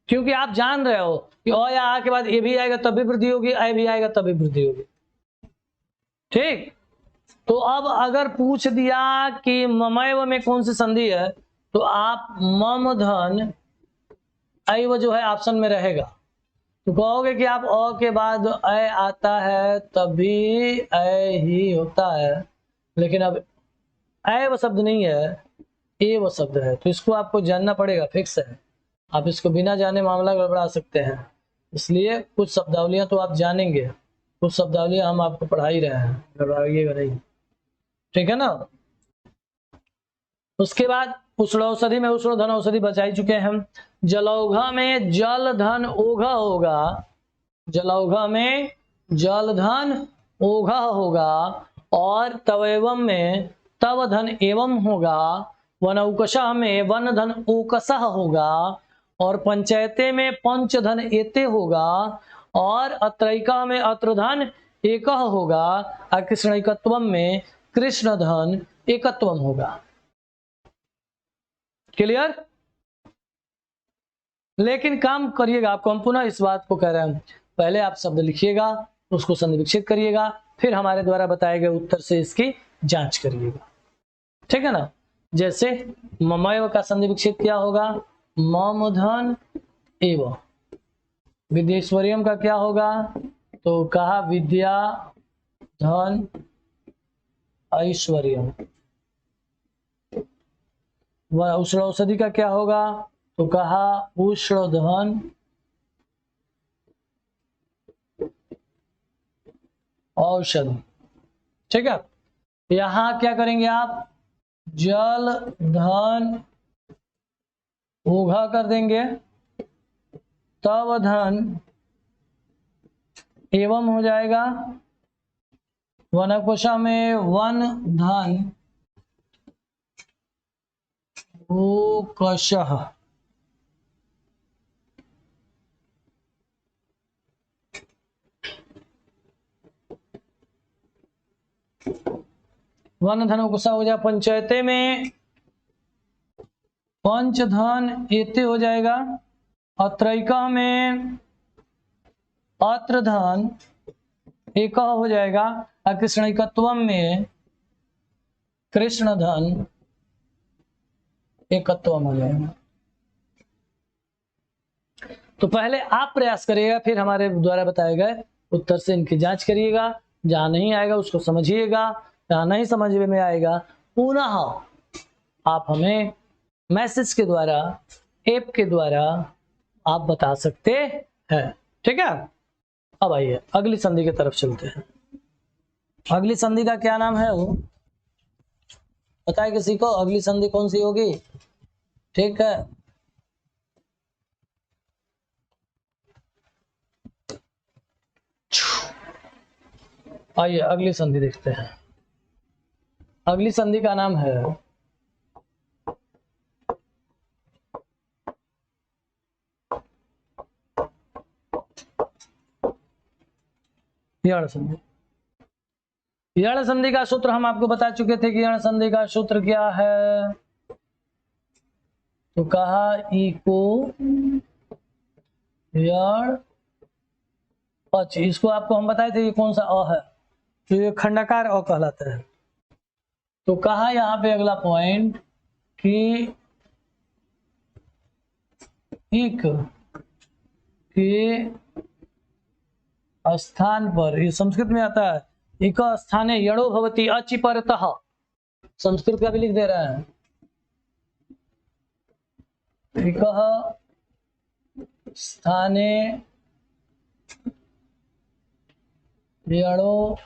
क्योंकि आप जान रहे हो कि ओ या आ के बाद ए भी आएगा तब भी वृद्धि होगी, ए भी आएगा तब भी वृद्धि होगी। ठीक, तो अब अगर पूछ दिया कि ममैव में कौन सी संधि है, तो आप मम धन ऐव जो है ऑप्शन में रहेगा, तो कहोगे कि आप अ के बाद ए आता है तभी ए ही होता है, लेकिन अब ऐव शब्द नहीं है, एव शब्द है, तो इसको आपको जानना पड़ेगा, फिक्स है। आप इसको बिना जाने मामला गड़बड़ा सकते हैं, इसलिए कुछ शब्दावलियां तो आप जानेंगे, कुछ शब्दावलियां हम आपको पढ़ा ही रहे हैं, गड़बड़ाइएगा नहीं। ठीक है ना। उसके बाद उष्ण औषधि में उष्ण धन औषधि बचा ही चुके हैं हम। जलौघा में जल धन ओघा होगा, जलौघा में जल धन ओघा होगा, और तवैवम में तव धन एवं होगा, वनौकशः में वन धन ओकसः होगा, और पंचैते में पंच धन एते होगा, और अत्रैका में अत्र धन एकः होगा, और कृष्णैकत्वम में कृष्ण धन एकत्वम होगा। क्लियर। लेकिन काम करिएगा, आपको हम पुनः इस बात को कह रहे हैं, पहले आप शब्द लिखिएगा, उसको संधि विच्छेद करिएगा, फिर हमारे द्वारा बताए गए उत्तर से इसकी जांच करिएगा। ठीक है ना। जैसे ममैव का संधि विच्छेद क्या होगा, मम धन एव। विद्येश्वरियम का क्या होगा, तो कहा विद्या धन ऐश्वर्यम। उष्ण औषधि का क्या होगा, तो कहा उष्ण धन औषधि। ठीक है, यहां क्या करेंगे आप, जल धन उघा कर देंगे, तब धन एवं हो जाएगा, वनकोशा में वन धन उकशः। वन धन उकशा हो जाए, पंचायते में पंचधन एते हो जाएगा, अत्रैका में अत्र धन एक हो जाएगा, अकृष्णिकत्वम में कृष्ण धन एकत्वम हो जाएगा। तो पहले आप प्रयास करिएगा, फिर हमारे द्वारा बताए गए उत्तर से इनकी जांच करिएगा। जहां नहीं आएगा उसको समझिएगा, जहां नहीं समझ में आएगा पुनः आप हमें मैसेज के द्वारा, ऐप के द्वारा आप बता सकते हैं। ठीक है, अब आइए अगली संधि की तरफ चलते हैं। अगली संधि का क्या नाम है, वो बताए किसी को, अगली संधि कौन सी होगी? ठीक है, आइए अगली संधि देखते हैं। अगली संधि का नाम है यण संधि। यण संधि का सूत्र हम आपको बता चुके थे कि यण संधि का सूत्र क्या है, तो कहा इको यण पच। इसको आपको हम बताए थे ये कौन सा अ है, तो ये खंडाकार अ कहलाता है। तो कहा यहाँ पे अगला पॉइंट कि इक के स्थान पर, ये संस्कृत में आता है, इक स्थाने यणो भवति अचि परतः, संस्कृत का भी लिख दे रहा है, इक स्थाने यणो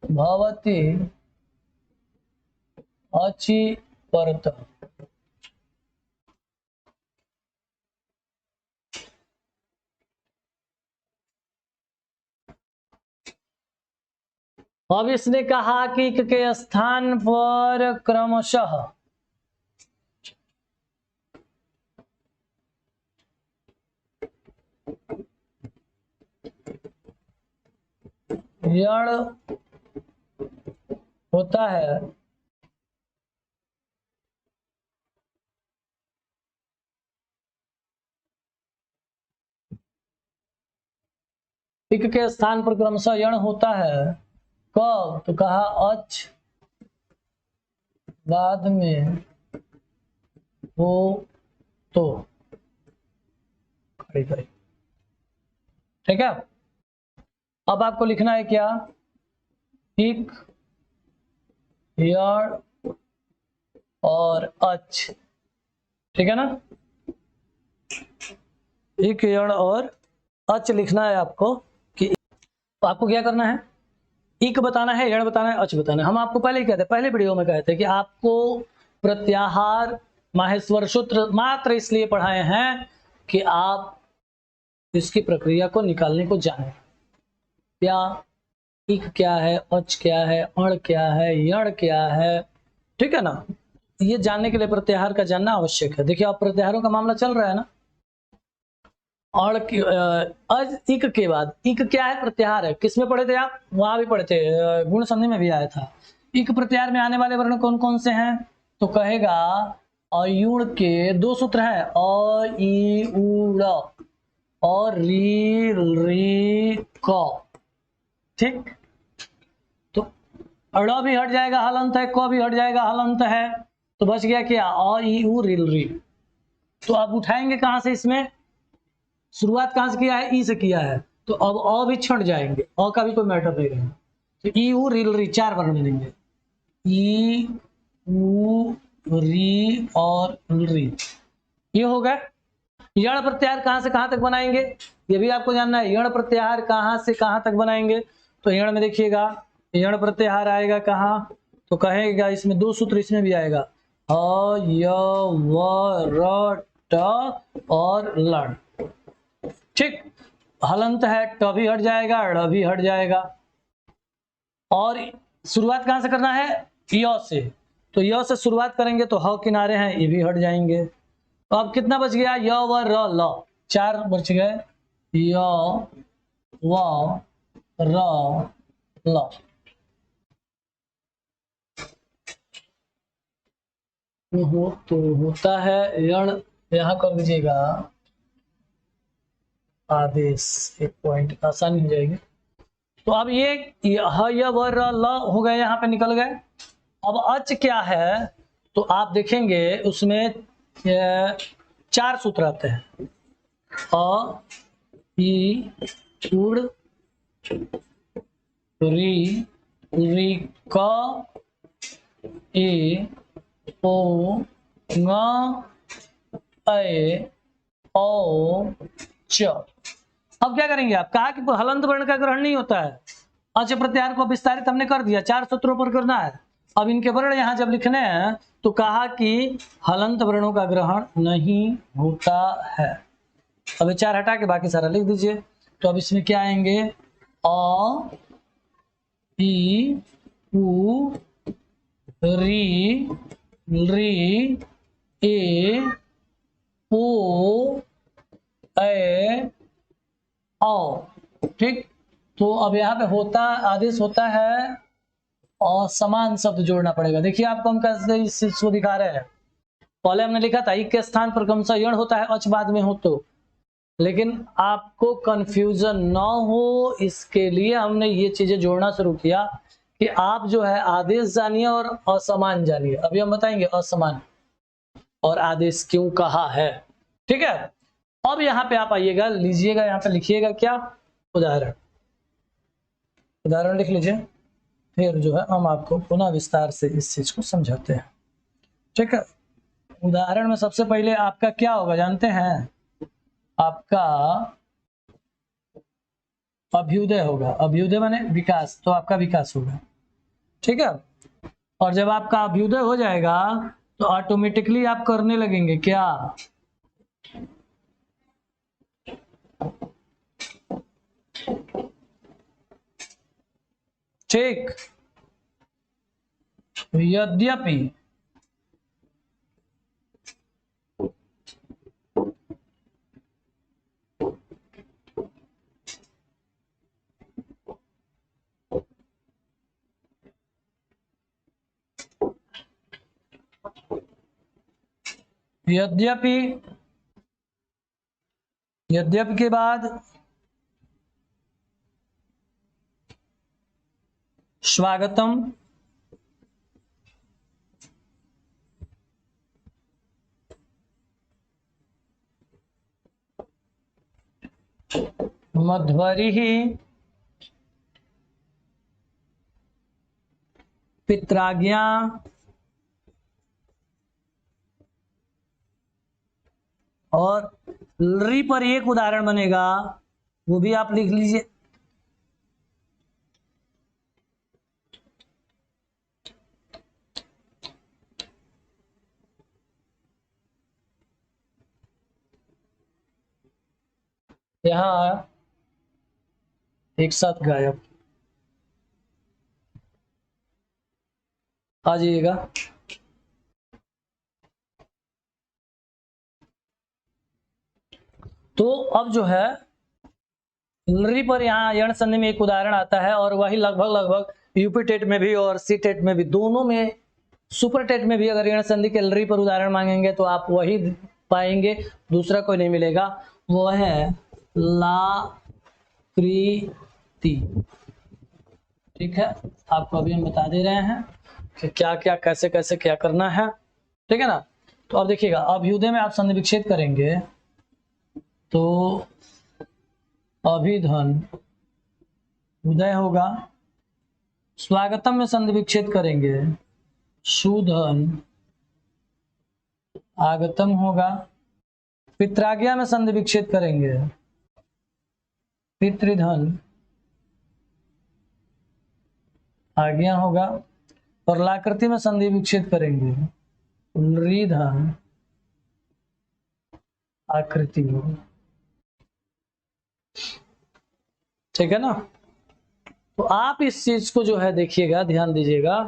भवति अचि परतः। अब इसने कहा कि इक के स्थान पर क्रमशः यण होता है, इक के स्थान पर क्रमशः यण होता है, कब, तो कहा अच बाद में हो तो। ठीक है, अब आपको लिखना है क्या, इक यण और अच। ठीक है ना, इक यण और अच लिखना है आपको। कि तो आपको क्या करना है, इक बताना है, यण बताना है, अच बताना है। हम आपको पहले ही कहते, पहले वीडियो में कहते कि आपको प्रत्याहार माहेश्वर सूत्र मात्र इसलिए पढ़ाए हैं कि आप इसकी प्रक्रिया को निकालने को जाने। क्या इक क्या है, अच क्या है, अण क्या है, यण क्या है, ठीक है ना, ये जानने के लिए प्रत्याहार का जानना आवश्यक है। देखिए अब प्रत्याहारों का मामला चल रहा है ना, और इक के बाद, इक क्या है, प्रत्याहार है। किसमें पढ़े थे आप, वहां भी पढ़े थे, गुण संधि में भी आया था। इक प्रत्याहार में आने वाले वर्ण कौन कौन से हैं, तो कहेगा अयुण के दो सूत्र हैं, अ ई उ ड़ और री री क। ठीक, तो अड़ भी हट जाएगा हलंत है, क भी हट जाएगा हलंत है, तो बच गया क्या, अ ई उ रिल री। तो अब उठाएंगे कहां से, इसमें शुरुआत कहां से किया है, ई से किया है, तो अब अ भी छट जाएंगे, अ का भी कोई मैटर नहीं रहेगा। तो ई उ रिल री चार वर्ण मिलेंगे, ई उ री और री, ये हो गए। यण प्रत्याहार कहां से कहां तक बनाएंगे, ये भी आपको जानना है। यण प्रत्याहार कहां से कहां तक बनाएंगे, तो यण में देखिएगा यण प्रत्याहार आएगा कहां, तो कहेगा इसमें दो सूत्र इसमें भी आएगा, अ य व र ट और लण। ठीक, हलंत है ट भी हट जाएगा, ड़ भी हट जाएगा। और शुरुआत कहां से करना है, य से, तो य से शुरुआत करेंगे तो ह किनारे हैं ये भी हट जाएंगे। तो अब कितना बच गया, य व र ल, 4 बच गए, य व र ल। तो होता है यण, यहां कर दीजिएगा आदेश, एक पॉइंट आसानी हो जाएगी। तो अब ये ह य व र ल हो गए, यहाँ पे निकल गए। अब अच क्या है, तो आप देखेंगे उसमें 4 सूत्र आते हैं, अ ई उड़ री री क ए ओ ङ ए ओ च। अब क्या करेंगे, आप कहा कि हलंत वर्ण का ग्रहण नहीं होता है, अच प्रत्याहार को विस्तारित हमने कर दिया, 4 सूत्रों पर करना है। अब इनके वर्ण यहां जब लिखने हैं तो कहा कि हलंत वर्णों का ग्रहण नहीं होता है। अब ये 4 हटा के बाकी सारा लिख दीजिए। तो अब इसमें क्या आएंगे, अ ई उ री री ए ओ ए औ। ठीक, तो अब यहाँ पे होता आदेश होता है और समान शब्द जोड़ना पड़ेगा। देखिए आपको हम कैसे इस चीज को दिखा रहे हैं। पहले हमने लिखा था एक के स्थान पर क्रमशः यण होता है, अच बाद में हो तो, लेकिन आपको कंफ्यूजन ना हो इसके लिए हमने ये चीजें जोड़ना शुरू किया कि आप जो है आदेश जानिए और असमान जानिए। अभी हम बताएंगे असमान और आदेश क्यों कहा है। ठीक है, अब यहाँ पे आप आइएगा, लीजिएगा, यहाँ पे लिखिएगा क्या, उदाहरण। उदाहरण लिख लीजिए, फिर जो है हम आपको पुनः विस्तार से इस चीज को समझाते हैं। ठीक है, उदाहरण में सबसे पहले आपका क्या होगा जानते हैं, आपका अभ्युदय होगा। अभ्युदय माने विकास, तो आपका विकास होगा। ठीक है, और जब आपका अभ्युदय हो जाएगा तो ऑटोमेटिकली आप करने लगेंगे क्या, ठीक, यद्यपि यद्यपि यद्यपि के बाद स्वागतम, मध्वरी पित्राज्ञा और लरी पर एक उदाहरण बनेगा, वो भी आप लिख लीजिए। यहां एक साथ गायब आ जाइएगा। तो अब जो है लरी पर यहाँ यण संधि में एक उदाहरण आता है, और वही लगभग लगभग यूपी टेट में भी और सी टेट में भी, दोनों में, सुपर टेट में भी अगर यण संधि के लरी पर उदाहरण मांगेंगे तो आप वही पाएंगे, दूसरा कोई नहीं मिलेगा। वो है लाकृति। ठीक है, आपको अभी हम बता दे रहे हैं कि क्या क्या कैसे कैसे क्या करना है। ठीक है ना, तो अब देखिएगा अभ्युदय में आप संधि विच्छेद करेंगे तो अभिधन उदय होगा, स्वागतम में संधि विच्छेद करेंगे सुधन आगतम होगा, पित्राज्ञा में संधि विच्छेद करेंगे, पितृधन आज्ञा होगा, और लाकृति में संधि विच्छेद करेंगे, नृधन आकृति होगा। ठीक है ना। तो आप इस चीज को जो है देखिएगा, ध्यान दीजिएगा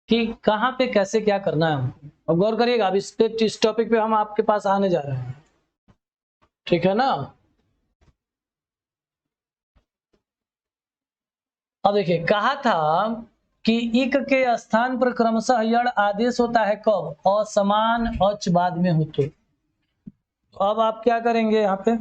कि कहां पे कैसे क्या करना है हमको। अब गौर करिएगा, अब इस टॉपिक पे हम आपके पास आने जा रहे हैं। ठीक है ना। अब देखिए, कहा था कि इक के स्थान पर क्रमशः यण आदेश होता है कब? असमान अच बाद में हो तो। अब आप क्या करेंगे यहाँ पे,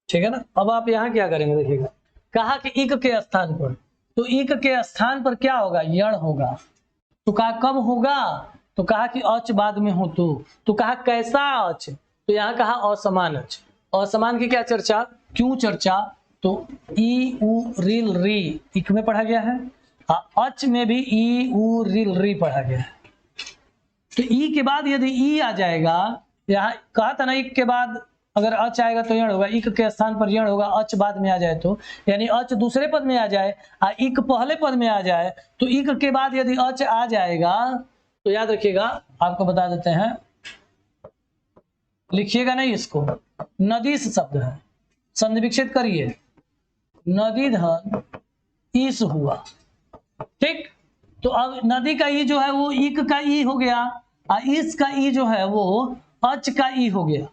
ठीक है ना। अब आप यहाँ क्या करेंगे, देखिएगा, कहा कि इक के स्थान पर, तो इक के स्थान पर क्या होगा? यण होगा। तो कहा कब होगा? तो कहा कि अच बाद में हो तो कहा कैसा अच? तो यहाँ कहा असमान अच। असमान की क्या चर्चा, क्यों चर्चा? तो ई उ रिल री इक में पढ़ा गया है, अच में भी ई उ रिल री पढ़ा गया है। तो ई के बाद यदि ई आ जाएगा, यहाँ कहा था ना इक के बाद अगर अच आएगा तो यण होगा, इक के स्थान पर यण होगा, अच बाद में आ जाए तो, यानी अच दूसरे पद में आ जाए इक पहले पद में आ जाए, तो इक के बाद यदि अच आ जाएगा तो याद रखिएगा, आपको बता देते हैं, लिखिएगा नहीं इसको, नदीस शब्द है, संधि विच्छेद करिए, नदी धन ईस हुआ। ठीक। तो अब नदी का ई जो है वो इक का ई हो गया, इस का ई जो है वो अच का ई हो गया।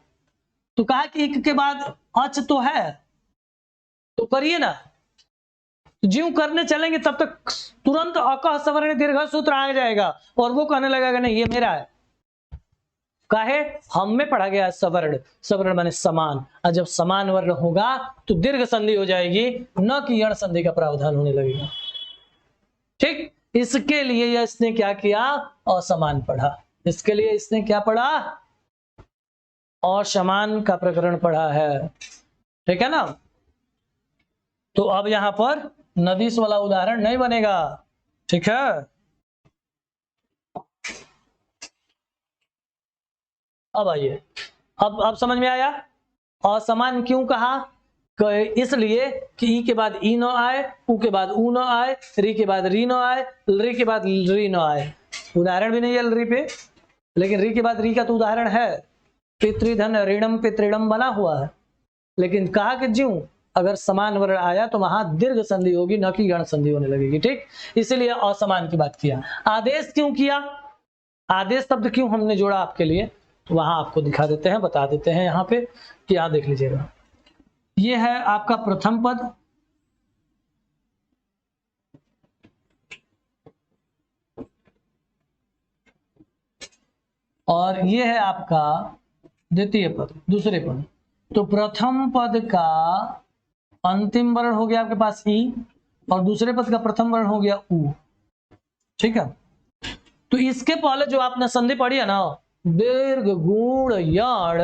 तो कहा कि इक के बाद अच तो है, तो करिए ना, ज्यों करने चलेंगे तब तक तुरंत अकह सवर्ण दीर्घ सूत्र आ जाएगा और वो कहने लगेगा नहीं ये मेरा है। काहे? हम में पढ़ा गया सवर्ण, सवर्ण माने समान, और जब समान वर्ण होगा तो दीर्घ संधि हो जाएगी, न कि यण संधि का प्रावधान होने लगेगा। ठीक। इसके लिए इसने क्या किया? असमान पढ़ा। इसके लिए इसने क्या पढ़ा? असमान का प्रकरण पढ़ा है। ठीक है ना। तो अब यहां पर नदीस वाला उदाहरण नहीं बनेगा। ठीक है। अब आइए, अब समझ में आया असमान क्यों कहा? इसलिए कि ई के बाद ई न आए, उ के बाद उ न आए, री के बाद री न आए, री के बाद री न आए। उदाहरण भी नहीं है री पे, लेकिन री के बाद री का तो उदाहरण है, पितृधन ऋणम पितृणम बना हुआ है। लेकिन कहा कि ज्यों अगर समान वर्ण आया तो वहां दीर्घ संधि होगी, न कि गण संधि होने लगेगी। ठीक। इसीलिए असमान की बात किया। आदेश क्यों किया? आदेश शब्द क्यों हमने जोड़ा आपके लिए, तो वहां आपको दिखा देते हैं, बता देते हैं यहाँ पे कि यहां देख लीजिएगा, ये है आपका प्रथम पद, और ये है आपका द्वितीय पद, दूसरे पद। तो प्रथम पद का अंतिम वर्ण हो गया आपके पास ई, और दूसरे पद का प्रथम वर्ण हो गया उ। ठीक है। तो इसके पहले जो आपने संधि पढ़ी है ना, दीर्घ गुण यण,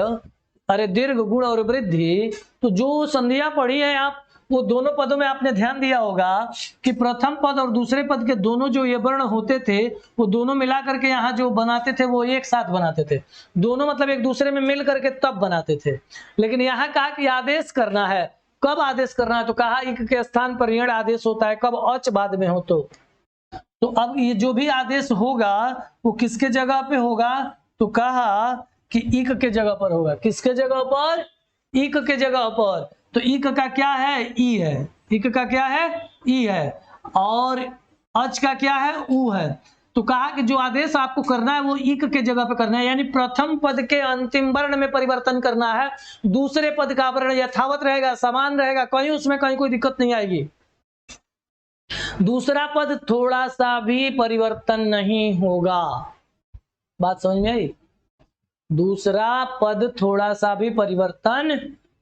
अरे दीर्घ गुण और वृद्धि, तो जो संधियां पढ़ी है आप, वो दोनों पदों में आपने ध्यान दिया होगा कि प्रथम पद और दूसरे पद के दोनों जो ये वर्ण होते थे वो दोनों मिला करके यहाँ जो बनाते थे वो एक साथ बनाते थे, दोनों मतलब एक दूसरे में मिल करके तब बनाते थे। लेकिन यहाँ कहा कि आदेश करना है। कब आदेश करना है? तो कहा इक के स्थान पर यण आदेश होता है कब? अच बाद में हो तो अब ये जो भी आदेश होगा वो किसके जगह पे होगा? तो कहा कि इक के जगह पर होगा। किसके जगह पर? इक के जगह पर। तो इक का क्या है? ई है। इक का क्या है? ई है। और अच का क्या है? उ है। तो कहा कि जो आदेश आपको करना है वो इक के जगह पे करना है, यानी प्रथम पद के अंतिम वर्ण में परिवर्तन करना है, दूसरे पद का वर्ण यथावत रहेगा, समान रहेगा, कहीं उसमें कहीं कोई दिक्कत नहीं आएगी। दूसरा पद थोड़ा सा भी परिवर्तन नहीं होगा। बात समझ में आई? दूसरा पद थोड़ा सा भी परिवर्तन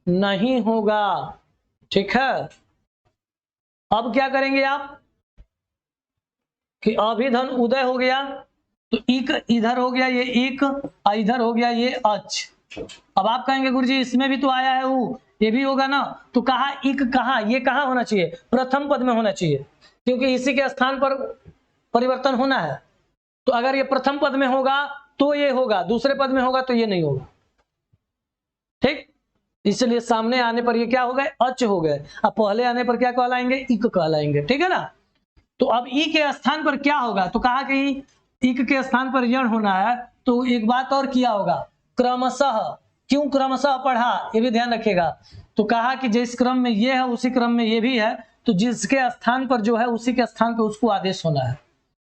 नहीं होगा। ठीक है। अब क्या करेंगे आप कि अभिधन उदय हो गया, तो इक इधर हो गया ये इक, और इधर हो गया ये अच। अब आप कहेंगे गुरुजी इसमें भी तो आया है ऊ, ये भी होगा ना। तो कहा इक, कहा ये कहाँ होना चाहिए, प्रथम पद में होना चाहिए, क्योंकि इसी के स्थान पर परिवर्तन होना है। तो अगर ये प्रथम पद में होगा तो ये होगा, दूसरे पद में होगा तो ये नहीं होगा। ठीक, इसलिए सामने आने पर ये क्या हो गए, अच हो गए। अब पहले आने पर क्या कहलाएंगे, इक कहलाएंगे। ठीक है ना। तो अब ई के स्थान पर क्या होगा, तो कहा कि इक के स्थान पर यण होना है। तो एक बात और किया होगा, क्रमशः। क्यों क्रमशः पढ़ा, ये भी ध्यान रखिएगा। तो कहा कि जिस क्रम में ये है उसी क्रम में ये भी है, तो जिसके स्थान पर जो है उसी के स्थान पर उसको आदेश होना है।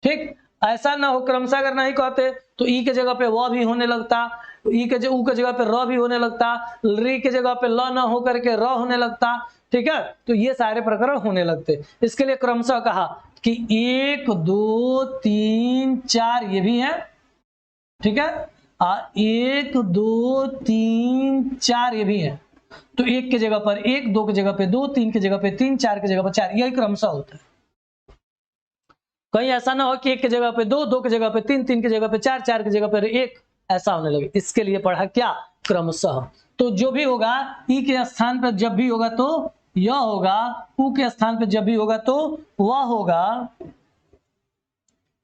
ठीक, ऐसा ना हो क्रमशः अगर नहीं कहते तो ई के जगह पे व भी होने लगता, ई के ऊ के जगह पे र भी होने लगता, री के जगह पे ल न हो करके र होने लगता। ठीक है, तो ये सारे प्रकरण होने लगते। इसके लिए क्रमशः कहा कि 1 2 3 4 ये भी है। ठीक है, 1 2 3 4 ये भी है। तो 1 के जगह पर 1, 2 की जगह पे 2, 3 की जगह पे 3, 4 की जगह पर 4, यही क्रमशः होता है। कहीं ऐसा ना हो कि 1 की जगह पे 2, 2 की जगह पे 3, 3 की जगह पे 4, 4 की जगह पे 1, ऐसा होने लगे। इसके लिए पढ़ा क्या, क्रमशः। तो जो भी होगा ई के स्थान पर जब भी होगा तो यह होगा, ऊ के स्थान पर जब भी होगा तो वह होगा,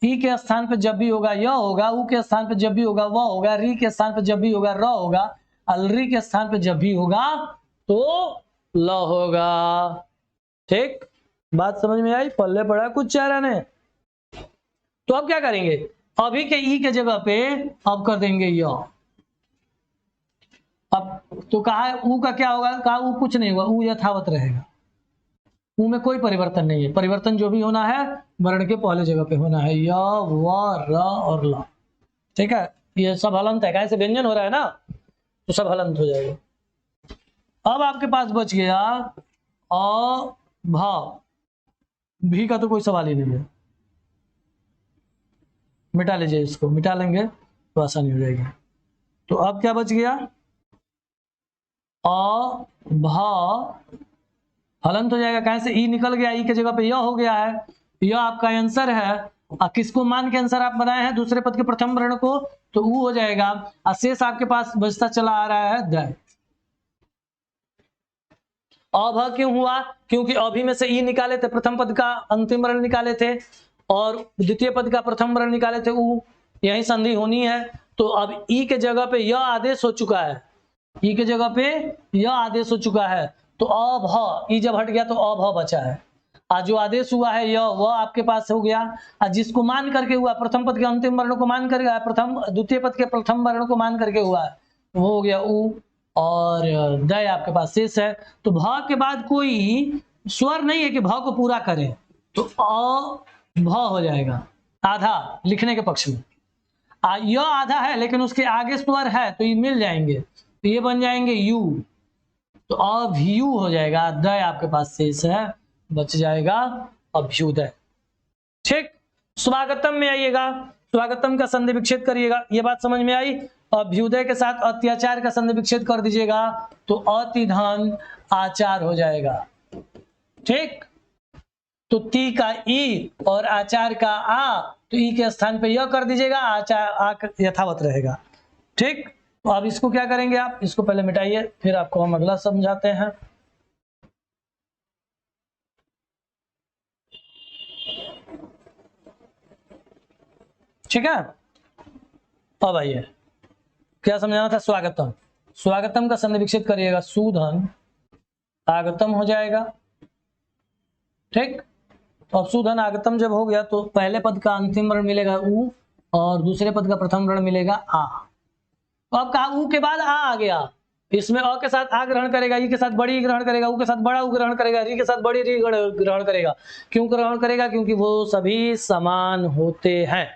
ई के स्थान पर जब भी होगा यह होगा, ऊ के स्थान पर जब भी होगा वह होगा, री के स्थान पर जब भी होगा र होगा, अलरी के स्थान पर जब भी होगा तो ल होगा। ठीक, बात समझ में आई, पल्ले पड़ा कुछ चारा ने। तो अब क्या करेंगे, अभी के ई के जगह पे अब कर देंगे य। अब तो कहा ऊ का क्या होगा, कहा ऊ कुछ नहीं होगा, ऊ यथावत रहेगा, ऊ में कोई परिवर्तन नहीं है। परिवर्तन जो भी होना है वर्ण के पहले जगह पे होना है, य व र और ल। ठीक है, ये सब हलंत है, कैसे व्यंजन हो रहा है ना, तो सब हलंत हो जाएगा। अब आपके पास बच गया अ भ, भी का तो कोई सवाल ही नहीं है, मिटा लीजिए इसको, मिटा लेंगे तो आसानी हो जाएगी। तो अब क्या बच गया, अ भ हलंत हो जाएगा, कहां से ई निकल गया, ई के जगह पे य हो गया है, यह आपका आंसर है। किसको मान के आंसर आप बनाए हैं, दूसरे पद के प्रथम वर्ण को, तो ऊ हो जाएगा। शेष आपके पास बचता चला आ रहा है द। अभ क्यों हुआ, क्योंकि अभी में से ई निकाले थे, प्रथम पद का अंतिम वर्ण निकाले थे और द्वितीय पद का प्रथम वर्ण निकाले थे ऊ, यही संधि होनी है। तो अब ई के जगह पे यह आदेश हो चुका है, ई के जगह पे यह आदेश हो चुका है। तो अभ, ई जब हट गया तो अभ बचा है। आज जो आदेश हुआ है यह, वह आपके पास हो गया। आज जिसको मान करके हुआ, प्रथम पद के अंतिम वर्ण को मान करके, प्रथम द्वितीय पद के प्रथम वर्ण को मान करके हुआ, वो हो गया ऊ, और दय आपके पास शेष है। तो भ के बाद कोई स्वर नहीं है कि भ को पूरा करें, तो अ भ हो जाएगा आधा लिखने के पक्ष में। यह आधा है लेकिन उसके आगे स्वर है तो ये मिल जाएंगे, तो ये बन जाएंगे यू, तो अभ्यू हो जाएगा। दय आपके पास शेष है, बच जाएगा अभ्युदय। ठीक, स्वागतम में आइएगा, स्वागतम का संधि विच्छेद करिएगा, ये बात समझ में आई। अभ्युदय के साथ अत्याचार का संधि विच्छेद कर दीजिएगा तो अतिधन आचार हो जाएगा। ठीक, तो ती का ई और आचार का आ, तो ई के स्थान पे यह कर दीजिएगा, आचार आ यथावत रहेगा। ठीक, तो अब इसको क्या करेंगे आप, इसको पहले मिटाइए फिर आपको हम अगला समझाते हैं। ठीक है, अब आइए क्या समझाना था, स्वागतम। स्वागतम का संधि विच्छेद करिएगा, सुधन आगतम हो जाएगा। ठीक, अब सुधन आगतम जब हो गया तो पहले पद का अंतिम वर्ण मिलेगा ऊ और दूसरे पद का प्रथम वर्ण मिलेगा आ। तो अब कहा ऊ के बाद आ गया, इसमें अ के साथ आ ग्रहण करेगा, ई के साथ बड़ी ई ग्रहण करेगा, ऊ के साथ बड़ा ऊ ग्रहण करेगा, री के साथ बड़ी री ग्रहण करेगा। क्यों ग्रहण करेगा, क्योंकि वो सभी समान होते हैं।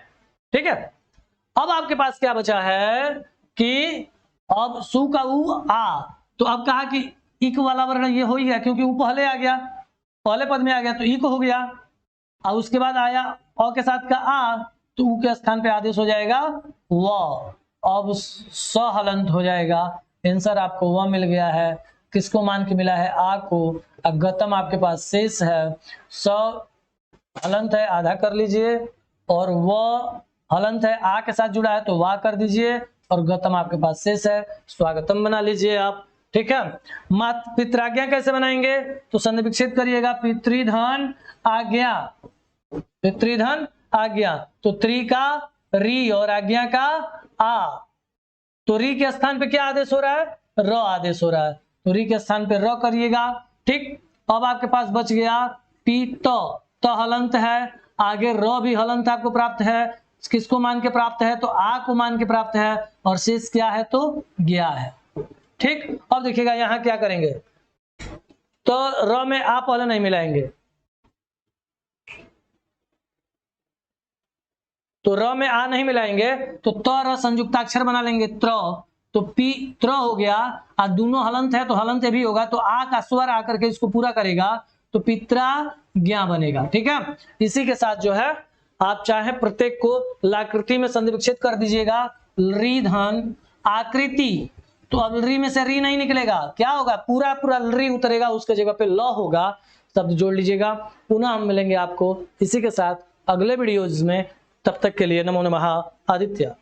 ठीक है, अब आपके पास क्या बचा है कि अब सु का ऊ आ, तो अब कहा कि इक वाला वर्ण ये हो ही गया, क्योंकि ऊ पहले आ गया, पहले पद में आ गया तो इक हो गया, और उसके बाद आया अ के साथ का आ, तो ऊ के स्थान पे आदेश हो जाएगा व, अब स हलंत हो जाएगा। आंसर आपको वह मिल गया है, किसको मान के मिला है, आ को। गतम आपके पास शेष है, स हलंत है, आधा कर लीजिए, और वह हलंत है, आ के साथ जुड़ा है तो वाह कर दीजिए, और गौतम आपके पास शेष है, स्वागतम बना लीजिए आप। ठीक है, मात पित्राज्ञा कैसे बनाएंगे, तो संधि विच्छेद करिएगा, पितृधन आज्ञा, पितृधन आज्ञा, तो त्रि का री और आज्ञा का आ, तो री के स्थान पे क्या आदेश हो रहा है, र आदेश हो रहा है, तो री के स्थान पे र करिएगा। ठीक, अब आपके पास बच गया पीत, तो हलंत है, आगे र भी हलंत आपको प्राप्त है, किसको मान के प्राप्त है, तो आ को मान के प्राप्त है, और शेष क्या है, तो गया है। ठीक, अब देखिएगा यहां क्या करेंगे, तो र में आ पहले नहीं मिलाएंगे, तो र में आ नहीं मिलाएंगे, तो त र संयुक्ताक्षर बना लेंगे, त्र, तो पी त्र हो गया, और दोनों हलंत है तो हलंत भी होगा, तो आ का स्वर आकर के इसको पूरा करेगा, तो पित्रा ज्ञा बनेगा। ठीक है, इसी के साथ जो है आप चाहे प्रत्येक को लाकृति में संधि विच्छेद कर दीजिएगा, री धन आकृति, तो अब री में से री नहीं निकलेगा, क्या होगा, पूरा पूरा री उतरेगा, उसके जगह पे ल होगा, शब्द जोड़ लीजिएगा। पुनः हम मिलेंगे आपको इसी के साथ अगले वीडियोज में, तब तक के लिए नमो नमः आदित्य।